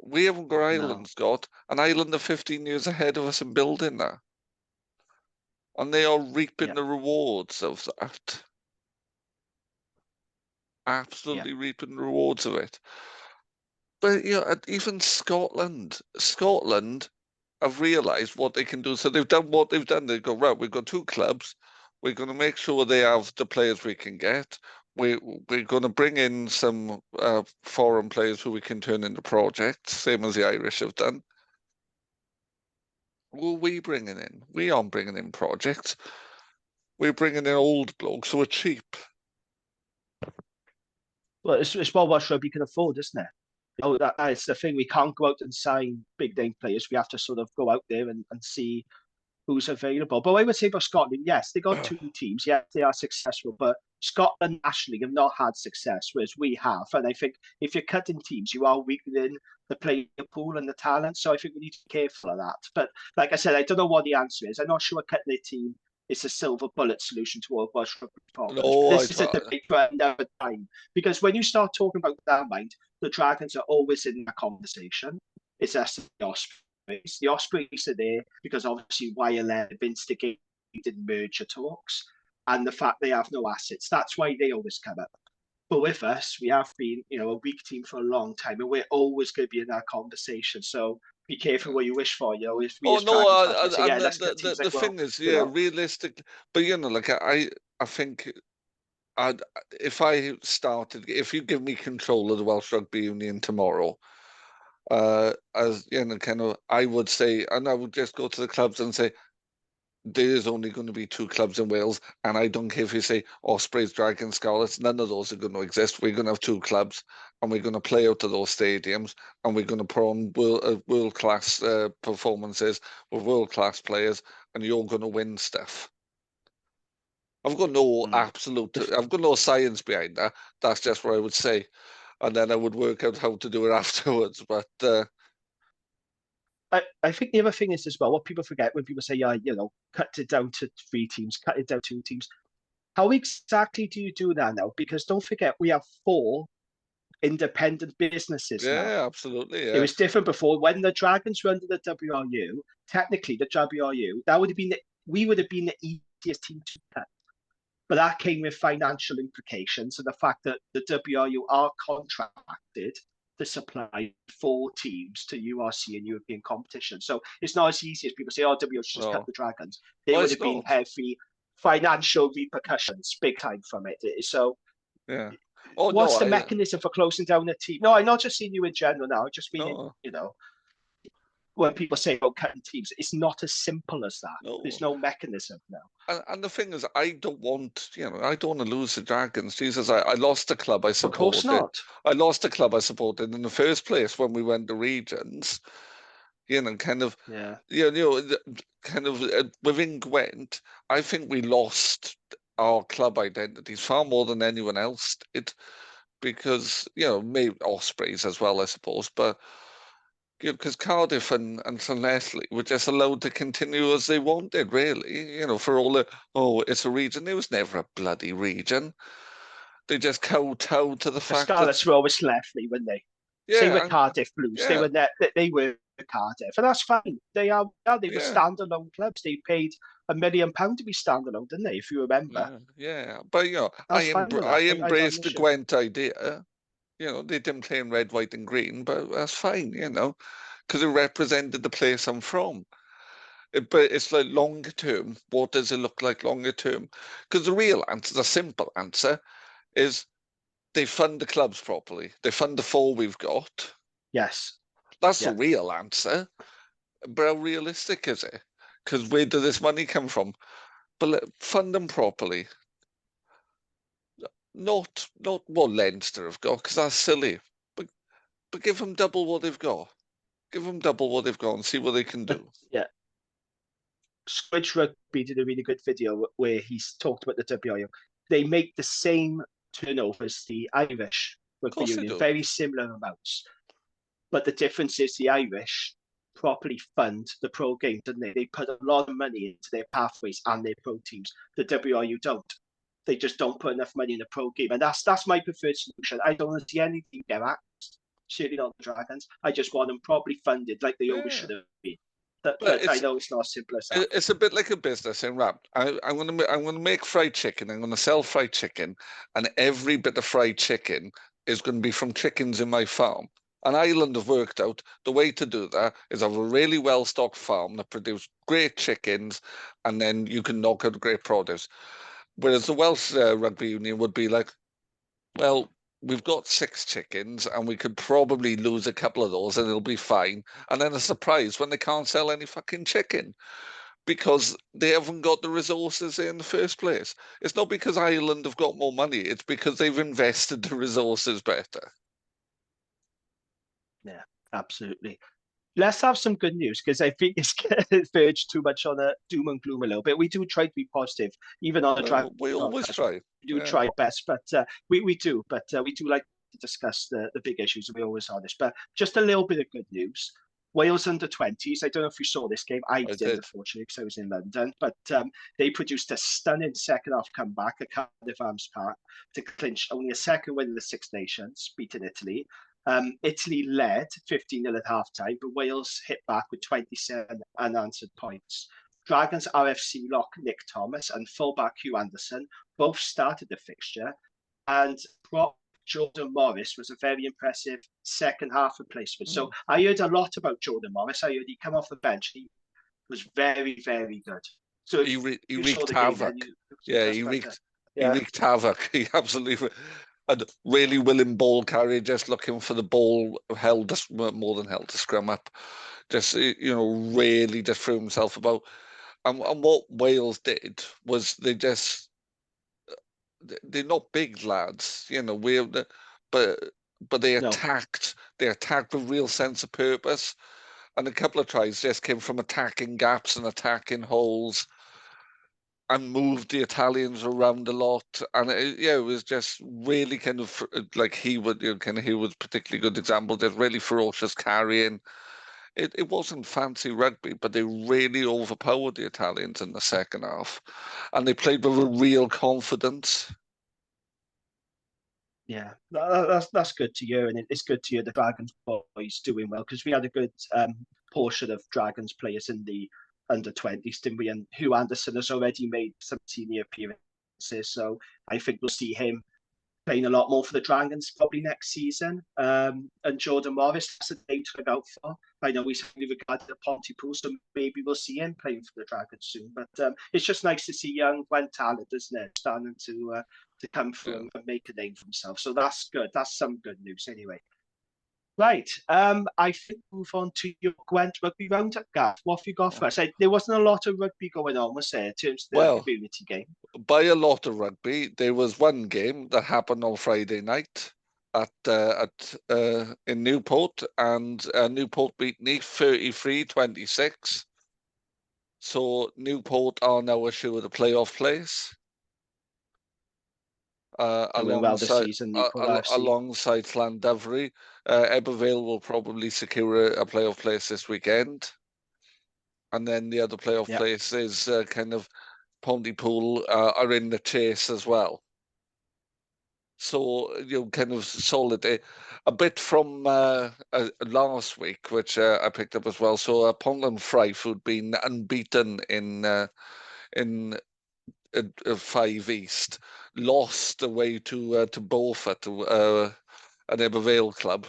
We haven't got Ireland's got. And Ireland are 15 years ahead of us in building that. And they are reaping the rewards of that. Absolutely reaping the rewards of it. But, even Scotland have realised what they can do. So they've done what they've done. They go, right, we've got 2 clubs. We're going to make sure they have the players we can get. We're going to bring in some foreign players who we can turn into projects, same as the Irish have done. Who are we bringing in? We aren't bringing in projects. We're bringing in old blokes who are cheap. Well, it's what Welsh rugby can afford, isn't it? That's the thing. We can't go out and sign big name players. We have to sort of go out there and see who's available. But I would say about Scotland, yes, they got 2 teams. Yes, they are successful, but Scotland nationally have not had success, whereas we have. And I think if you're cutting teams, you are weakening the player pool and the talent. So I think we need to be careful of that. But like I said, I don't know what the answer is. I'm not sure cutting a team is a silver bullet solution to all Welsh rugby problems. No, this is a debate for another time. Because when you start talking about that mind, the Dragons are always in that conversation. It's us, the Ospreys. The Ospreys are there because obviously YLM have instigated merger talks and the fact they have no assets. That's why they always come up. But with us, we have been, a weak team for a long time, and we're always going to be in that conversation. So be careful what you wish for. If we the thing is, realistic. But I think if you give me control of the Welsh Rugby Union tomorrow, I would say, and I would just go to the clubs and say, there is only going to be 2 clubs in Wales, and I don't care if you say Ospreys, Dragons, Scarlets, none of those are going to exist. We're going to have 2 clubs, and we're going to play out of those stadiums, and we're going to put on world-class performances with world-class players, and you're going to win stuff. I've got no science behind that. That's just what I would say. And then I would work out how to do it afterwards. But I think the other thing is as well, what people forget when people say, cut it down to 3 teams, cut it down to 2 teams. How exactly do you do that now? Because don't forget, we have 4 independent businesses now. Yeah, absolutely. Yeah. It was different before. When the Dragons were under the WRU, technically the WRU, we would have been the easiest team to cut. But that came with financial implications and the fact that the WRU are contracted to supply 4 teams to URC and European competition. So it's not as easy as people say, WRU should just cut the Dragons. There would have been heavy financial repercussions, big time from it. So what's the mechanism for closing down a team? No, I'm not just seeing you in general now. I just mean, when people say about cutting teams, it's not as simple as that. No. There's no mechanism now. And the thing is, I don't want to lose the Dragons. Jesus, I lost the club I Of course supported. not. I lost the club I supported in the first place when we went to regions. Kind of, Yeah. Within Gwent, I think we lost our club identities far more than anyone else did, because maybe Ospreys as well, I suppose, but because Cardiff and St Leslie were just allowed to continue as they wanted, really. For all it's a region. It was never a bloody region. They just kowtowed to the The fact that, Scarlets were always Sleffley, weren't they? Same with yeah, Cardiff Blues. yeah, They were Cardiff, and that's fine. They were yeah, standalone clubs. They paid £1 million to be standalone, didn't they? If you remember, yeah, yeah. But that's fine with I that. I don't embraced the issue. Gwent idea. They didn't play in red, white, and green, but that's fine. Because it represented the place I'm from. But it's like longer term. What does it look like longer term? Because the real answer, the simple answer, is they fund the clubs properly. They fund the four we've got. Yes. That's the Yeah. real answer. But how realistic is it? Because where does this money come from? But fund them properly. Not what Leinster have got, because that's silly. But give them double what they've got. Give them double what they've got and see what they can But do. yeah, Switch Rugby did a really good video where he's talked about the WIO. They make the same turnover as the Irish Of Rugby course they Union, do. very similar amounts. But the difference is the Irish properly fund the pro game, don't they? They put a lot of money into their pathways and their pro teams. The WRU don't. They just don't put enough money in the pro game. And that's my preferred solution. I don't want to see anything get axed. Certainly not the Dragons. I just want them properly funded like they always Yeah. should have been. But But I know it's not as simple as that. it's a bit like a business in rap. I'm gonna make fried chicken. I'm gonna sell fried chicken, and every bit of fried chicken is going to be from chickens in my farm. And Ireland have worked out the way to do that is have a really well-stocked farm that produce great chickens, and then you can knock out great produce. Whereas the Welsh rugby union would be like, well, we've got 6 chickens, and we could probably lose a couple of those, and it'll be fine. And then a surprise when they can't sell any fucking chicken because they haven't got the resources in the first place. It's not because Ireland have got more money, it's because they've invested the resources better. Yeah, absolutely. Let's have some good news because I think it's verged too much on a doom and gloom a little bit. We do try to be positive, even on the Dragon We always podcast. try. We do try best, but we do. But we do like to discuss the big issues, and we always are this. But just a little bit of good news. Wales under-20s. I don't know if you saw this game. I I didn't, did. unfortunately, because I was in London. But they produced a stunning second-half comeback at Cardiff Arms Park to clinch only a second win in the Six Nations, beating Italy. Italy led 15-0 at halftime, but Wales hit back with 27 unanswered points. Dragons RFC lock Nick Thomas and fullback Hugh Anderson both started the fixture, and prop Jordan Morris was a very impressive second half replacement. So I heard a lot about Jordan Morris. I heard he come off the bench. He was very, very good. So if He you saw wreaked the game, then havoc. Yeah, he yeah, wreaked havoc. He absolutely had really willing ball carrier, just looking for the ball held more than held to scrum up. Just really just threw himself about. And what Wales did was they're not big lads, but they no, attacked. They attacked with real sense of purpose, and a couple of tries just came from attacking gaps and attacking holes, and moved the Italians around a lot. And it was just really kind of like he would, he was particularly good example. Just really ferocious carrying. It wasn't fancy rugby, but they really overpowered the Italians in the second half, and they played with a real confidence. yeah, that's good to hear, and it's good to hear the Dragons boys doing well because we had a good portion of Dragons players in the under-20s, didn't we? And Hugh Anderson has already made some senior appearances, so I think we'll see him playing a lot more for the Dragons probably next season. And Jordan Morris, that's a name to look out for. I know he's highly regarded at Pontypool, so maybe we'll see him playing for the Dragons soon. But it's just nice to see young Gwen talent, isn't it, starting to come through Yeah. and make a name for himself. So that's good. That's some good news anyway. Right. I think move on to your Gwent rugby roundup, Gav. What have you got for us? There wasn't a lot of rugby going on, was there, in terms of the Well, community game? by a lot of rugby, there was one game that happened on Friday night at in Newport, and Newport beat Neath 33-26. So Newport are now assured a playoff place. Doing well this season, Newport FC. Alongside Llandovery. Ebervale will probably secure a playoff place this weekend. And then the other playoff Yeah. place is kind of Pontypool are in the chase as well. So kind of solid. A bit from last week, which I picked up as well. So Pontland Fife, who'd been unbeaten in 5 East, lost away to Beaufort, an Ebervale club.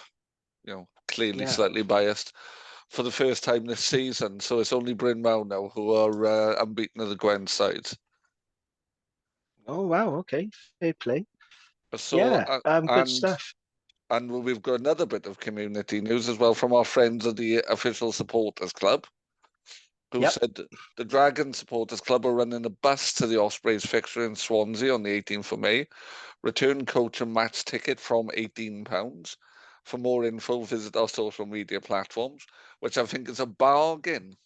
Clearly Yeah. slightly biased for the first time this season. So it's only Bryn Mawr now who are unbeaten of the Gwent sides. Oh wow. Okay. Fair play. So Yeah. Good stuff. And we've got another bit of community news as well from our friends of the Official Supporters Club, who Yep. said the Dragon Supporters Club are running a bus to the Ospreys fixture in Swansea on the 18th of May. Return coach and match ticket from £18. For more info, visit our social media platforms, which I think is a bargain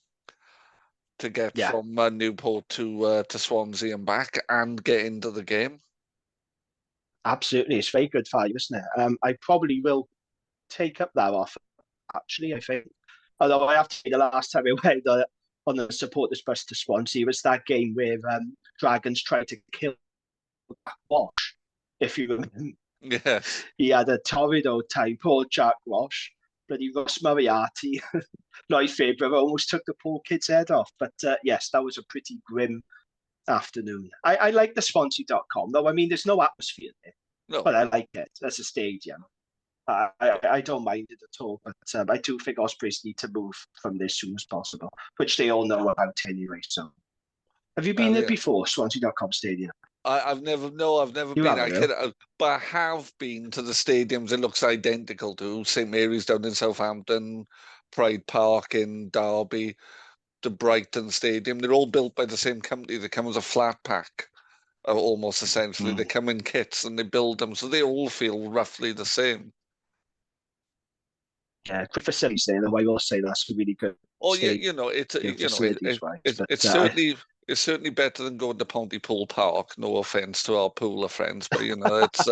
to get Yeah. from Newport to Swansea and back and get into the game. Absolutely. It's very good value, isn't it? I probably will take up that offer, actually, I think. Although I have to say, the last time we went on the supporters bus to Swansea, it was that game where Dragons tried to kill Walsh, if you remember. Yes. He had a torrid old time, poor Jack Walsh. Bloody Ross Moriarty, not his favourite, almost took the poor kid's head off. But yes, that was a pretty grim afternoon. I like the Swansea.com, though. I mean, there's no atmosphere there, No. but I like it as a stadium. I don't mind it at all, but I do think Ospreys need to move from there as soon as possible, which they all know about anyway. So, have you been there Yeah. before, Swansea.com Stadium? I've never You been. haven't, But I have been to the stadiums. It looks identical to St Mary's down in Southampton, Pride Park in Derby, the Brighton Stadium. They're all built by the same company. They come as a flat pack, almost essentially. They come in kits and they build them, so they all feel roughly the same. Yeah, good facilities there, though I will say that's a really good Oh yeah, stadium facilities wise. it's But certainly better than going to Pontypool Park. No offense to our pooler friends, but it's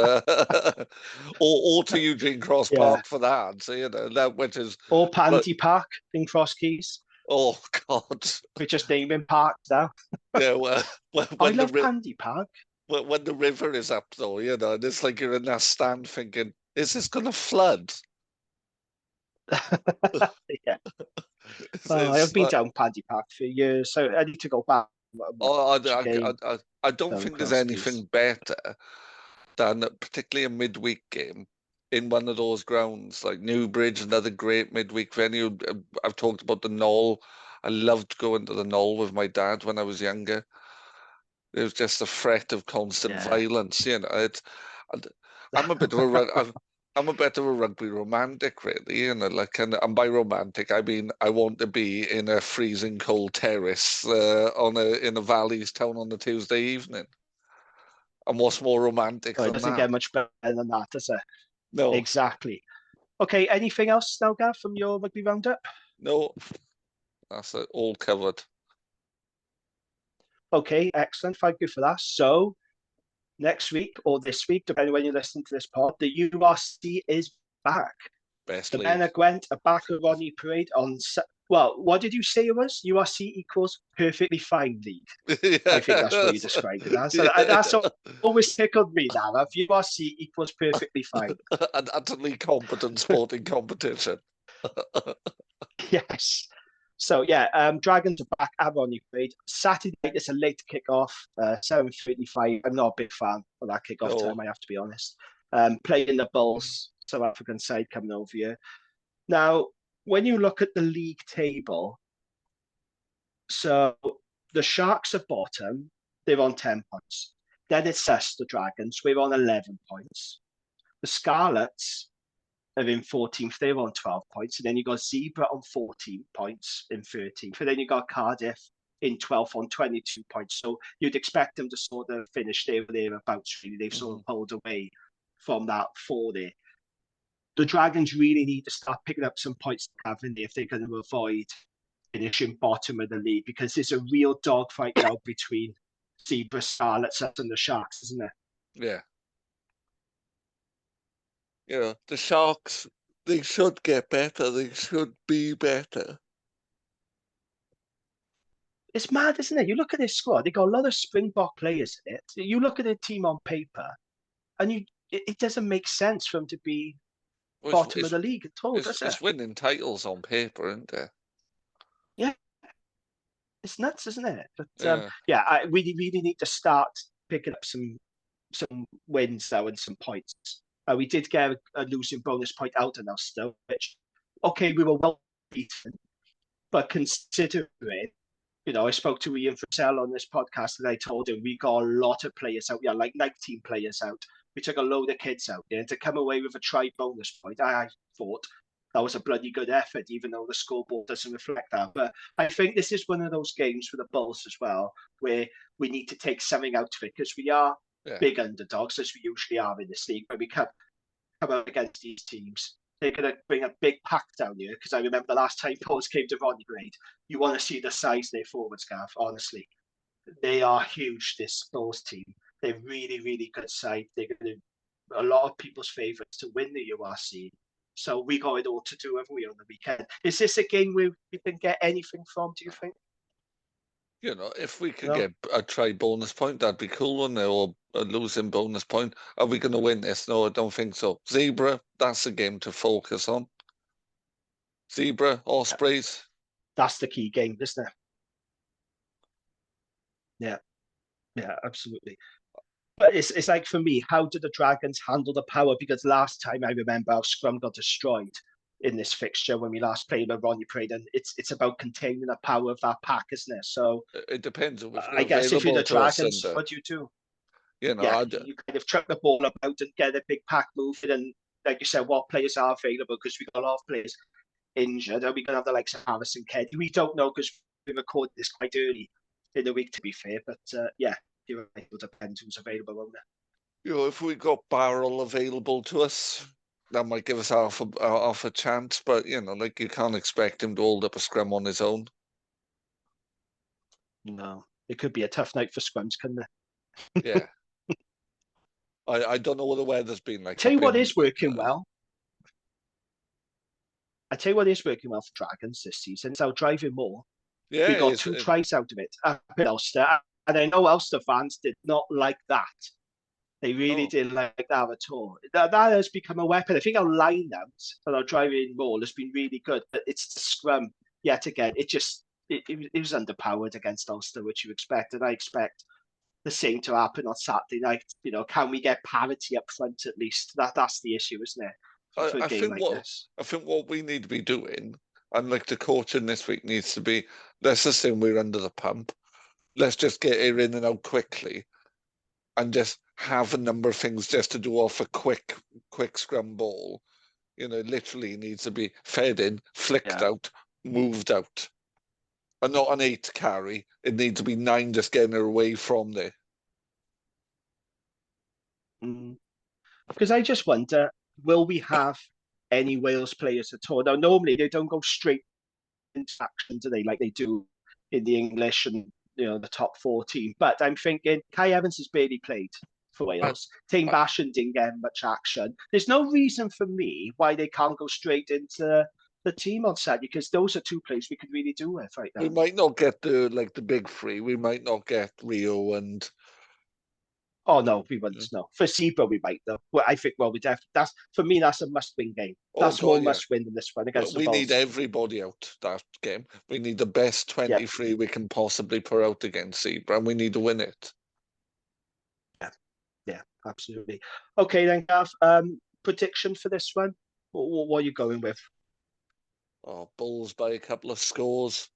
or to Eugene Cross yeah, Park for that. So that which is or but Pandy Park in Cross Keys. oh God, We're just naming parks now. yeah. Well, I when love the Pandy Park. when the river is up though, and it's like you're in that stand thinking, is this going to flood? Yeah. I It's have been like, down Paddy Park for years, so I need to go back and oh, watch a game I don't down think there's Cross Keys. anything better than particularly a midweek game in one of those grounds like Newbridge, another great midweek venue. I've talked about the Knoll. I loved going to the Knoll with my dad when I was younger. It was just a threat of constant Yeah. violence. I'm a bit of a I'm a bit of a rugby romantic, really. And by romantic, I mean I want to be in a freezing cold terrace in a Valley's town on a Tuesday evening. And what's more romantic No, it than doesn't that? get much better than that, does it? No, Exactly. Okay, anything else now, Gav, from your rugby roundup? no, that's it, all covered. Okay, excellent. Thank you for that. So, next week or this week, depending when you're listening to this pod, the URC is back. Best The men league. are Gwent are back at Rodney Parade on. Well, what did you say it was? URC equals perfectly fine league. I think that's what you Yes. described it as. So that's Yeah. always tickled me now. If URC equals perfectly fine. An utterly competent sporting competition. Yes. So yeah, Dragons are back at Rodney Parade. Saturday night, it's a late kickoff, 7:35. I'm not a big fan of that kickoff No. time, I have to be honest. Playing the Bulls, South African side coming over here. Now, when you look at the league table, so the Sharks are bottom, they're on 10 points. Then it's us, the Dragons, we're on 11 points. The Scarlets are in 14th. They're on 12 points. And then you got Zebra on 14 points in 13th. And then you got Cardiff in 12th on 22 points. So you'd expect them to sort of finish there or thereabouts, really. They've sort of pulled away from that 4 there. The Dragons really need to start picking up some points, haven't they, if they're going to avoid finishing bottom of the league, because there's a real dogfight now between Zebra, Starlets, and the Sharks, isn't there? Yeah. The Sharks, they should get better. They should be better. It's mad, isn't it? You look at this squad, they got a lot of Springbok players in it. You look at their team on paper, and it doesn't make sense for them to be bottom of the league at all, does it? It's winning titles on paper, isn't it? Yeah. It's nuts, isn't it? But we really need to start picking up some wins now and some points. We did get a losing bonus point out in Ulster, which, okay, we were well beaten, but considering, I spoke to Ian Frisell on this podcast and I told him we got a lot of players out, like 19 players out. We took a load of kids out there, and to come away with a try bonus point, I thought that was a bloody good effort, even though the scoreboard doesn't reflect that. But I think this is one of those games for the Bulls as well, where we need to take something out of it, because we are big underdogs, as we usually are in this league. When we come up against these teams, they're going to bring a big pack down here, because I remember the last time Bulls came to Rodney Parade, you want to see the size of their forwards, Gav, honestly. They are huge, this Bulls team. They're really, really good side. They're going to a lot of people's favourites to win the URC. So we got it all to do, haven't we, on the weekend? Is this a game where we can get anything from, do you think? If we could get a try bonus point, that'd be cool, wouldn't it? Or a losing bonus point. Are we going to win this? No, I don't think so. Zebra, that's a game to focus on. Zebra, Ospreys. That's the key game, isn't it? Yeah, absolutely. But it's like, for me, how did the Dragons handle the power? Because last time I remember our scrum got destroyed in this fixture when we last played with Rodney Parade, and it's about containing the power of that pack, isn't it? So it depends. I guess if you're the Dragons, what do you do? You kind of chuck the ball about and get a big pack moving, and like you said, what players are available, because we got a lot of players injured. Are we going to have the likes of Harrison Keddy? We don't know, because we recorded this quite early in the week, to be fair. But it will depend who's available, won't it? If we got Barrel available to us, that might give us half a chance. But you can't expect him to hold up a scrum on his own. No, it could be a tough night for scrums, couldn't it? Yeah. I don't know what the weather's been like. Tell you what is working well. I tell you what is working well for Dragons this season. It's our driving more. Yeah, we got 2 tries out of it up in Ulster, and I know Ulster fans did not like that. They really didn't like that at all. That has become a weapon. I think our line-out and our driving ball has been really good, but it's the scrum yet again. It was underpowered against Ulster, which you expect, and I expect the same to happen on Saturday night. Can we get parity up front at least? That's the issue, isn't it? I think what we need to be doing, and like the coaching this week needs to be, let's assume we're under the pump. Let's just get it in and out quickly, and just have a number of things just to do off a quick scrum ball. Literally needs to be fed in, flicked out, moved out. And not an 8 carry. It needs to be 9 just getting it away from there. Because I just wonder, will we have any Wales players at all? Now, normally they don't go straight into action, do they, like they do in the English and the top 14. But I'm thinking Kai Evans has barely played for Wales. Tane Bashan didn't get much action. There's no reason for me why they can't go straight into the team on Saturday, because those are 2 players we could really do with right now. We might not get the big 3. We might not get Rio and. Oh no, we wouldn't. No, for Zebra we might though. Well, I think we definitely. That's for me. That's a must-win game. That's more must-win than this one against the Bulls. We need everybody out that game. We need the best 23 we can possibly put out against Zebra, and we need to win it. Yeah, absolutely. Okay, then, Gav. Prediction for this one. What are you going with? Bulls by a couple of scores.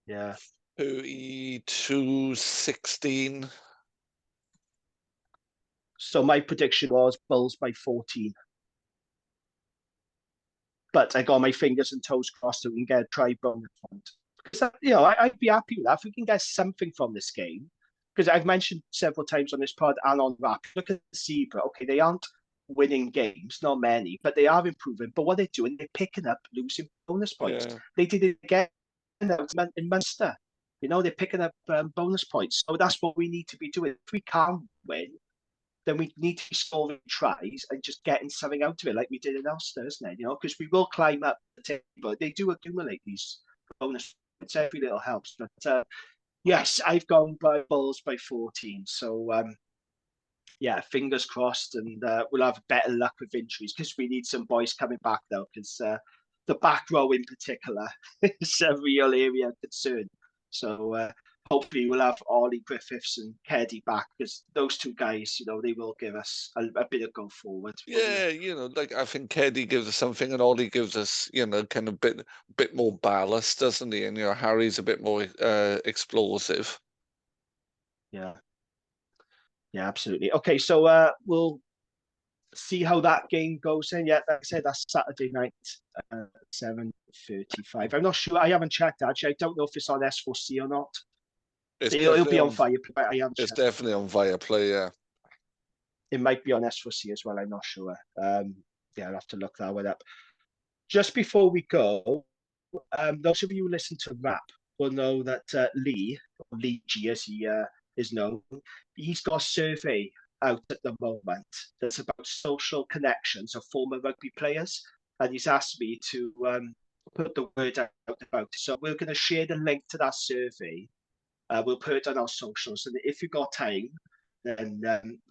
Yeah. 32-16. So my prediction was Bulls by 14. but I got my fingers and toes crossed that we can get a try bonus point. Because, I'd be happy with that if we can get something from this game. Because I've mentioned several times on this pod and on Rap, look at Zebra. Okay, they aren't winning games, not many, but they are improving. But what they're doing, they're picking up losing bonus points. Yeah. They did it again in Munster. They're picking up bonus points. So that's what we need to be doing. If we can't win, then we need to be scoring tries and just getting something out of it, like we did in Ulster, isn't it? Because we will climb up the table. They do accumulate these bonus points. Every little helps. But yes, I've gone by Bulls by 14. So yeah, fingers crossed, and we'll have better luck with injuries because we need some boys coming back though, because the back row in particular is a real area of concern. So hopefully we'll have Ollie Griffiths and Keddy back, because those two guys, they will give us a bit of go forward. Yeah, like I think Keddy gives us something, and Ollie gives us, kind of bit more ballast, doesn't he? And Harry's a bit more explosive. Yeah, absolutely. Okay, so we'll see how that game goes. And yeah, like I said, that's Saturday night, 7:35. I'm not sure. I haven't checked actually. I don't know if it's on S4C or not. It'll be on Viaplay. It's definitely on Viaplay. Yeah. It might be on S4C as well. I'm not sure. Yeah, I'll have to look that one up. Just before we go, those of you who listen to Rap will know that Lee G, as he is known, he's got a survey out at the moment that's about social connections of former rugby players, and he's asked me to put the word out about it. So we're going to share the link to that survey. We'll put it on our socials, and if you've got time, then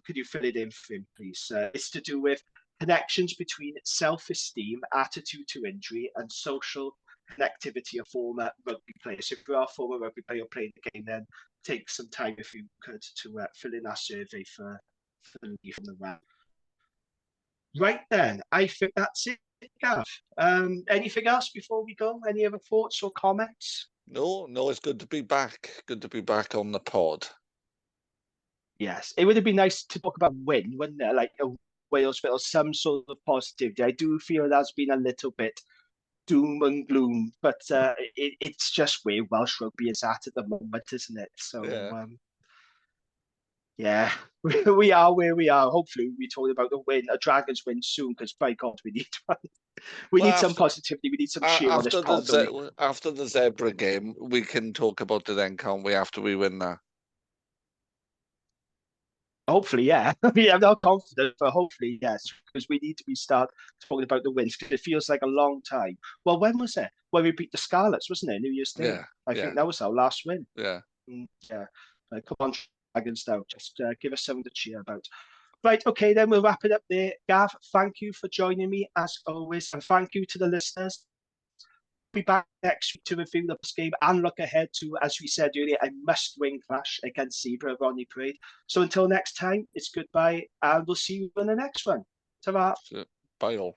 could you fill it in for him, please? It's to do with connections between self-esteem, attitude to injury, and social connectivity of former rugby players. If you are a former rugby player playing the game, then take some time, if you could, to fill in our survey for Lee from the Rap. Right then, I think that's it, Gav. Anything else before we go? Any other thoughts or comments? No, it's good to be back. Good to be back on the pod. Yes, it would have been nice to talk about win, wouldn't it? Like Wales or some sort of positivity. I do feel that's been a little bit doom and gloom, but it's just where Welsh rugby is at the moment, isn't it? So yeah, we are where we are. Hopefully, we talk about the win, a Dragons win soon, because by God, we need one. We need some positivity. We need some cheer on this pod. After the Zebra game, we can talk about it then, can't we? After we win that. Hopefully, yeah. I'm not confident, but hopefully, yes, because we need to start talking about the wins, because it feels like a long time. Well, when was it? When we beat the Scarlets, wasn't it? New Year's Day. Yeah, I think that was our last win. Yeah. Yeah. Come on, Dragons now. Just give us something to cheer about. Right, okay, then we'll wrap it up there. Gav, thank you for joining me, as always, and thank you to the listeners. Be back next week to review the game and look ahead to, as we said earlier, a must-win clash against Zebra at Rodney Parade. So until next time, it's goodbye, and we'll see you in the next one. Ta-ra. Bye all.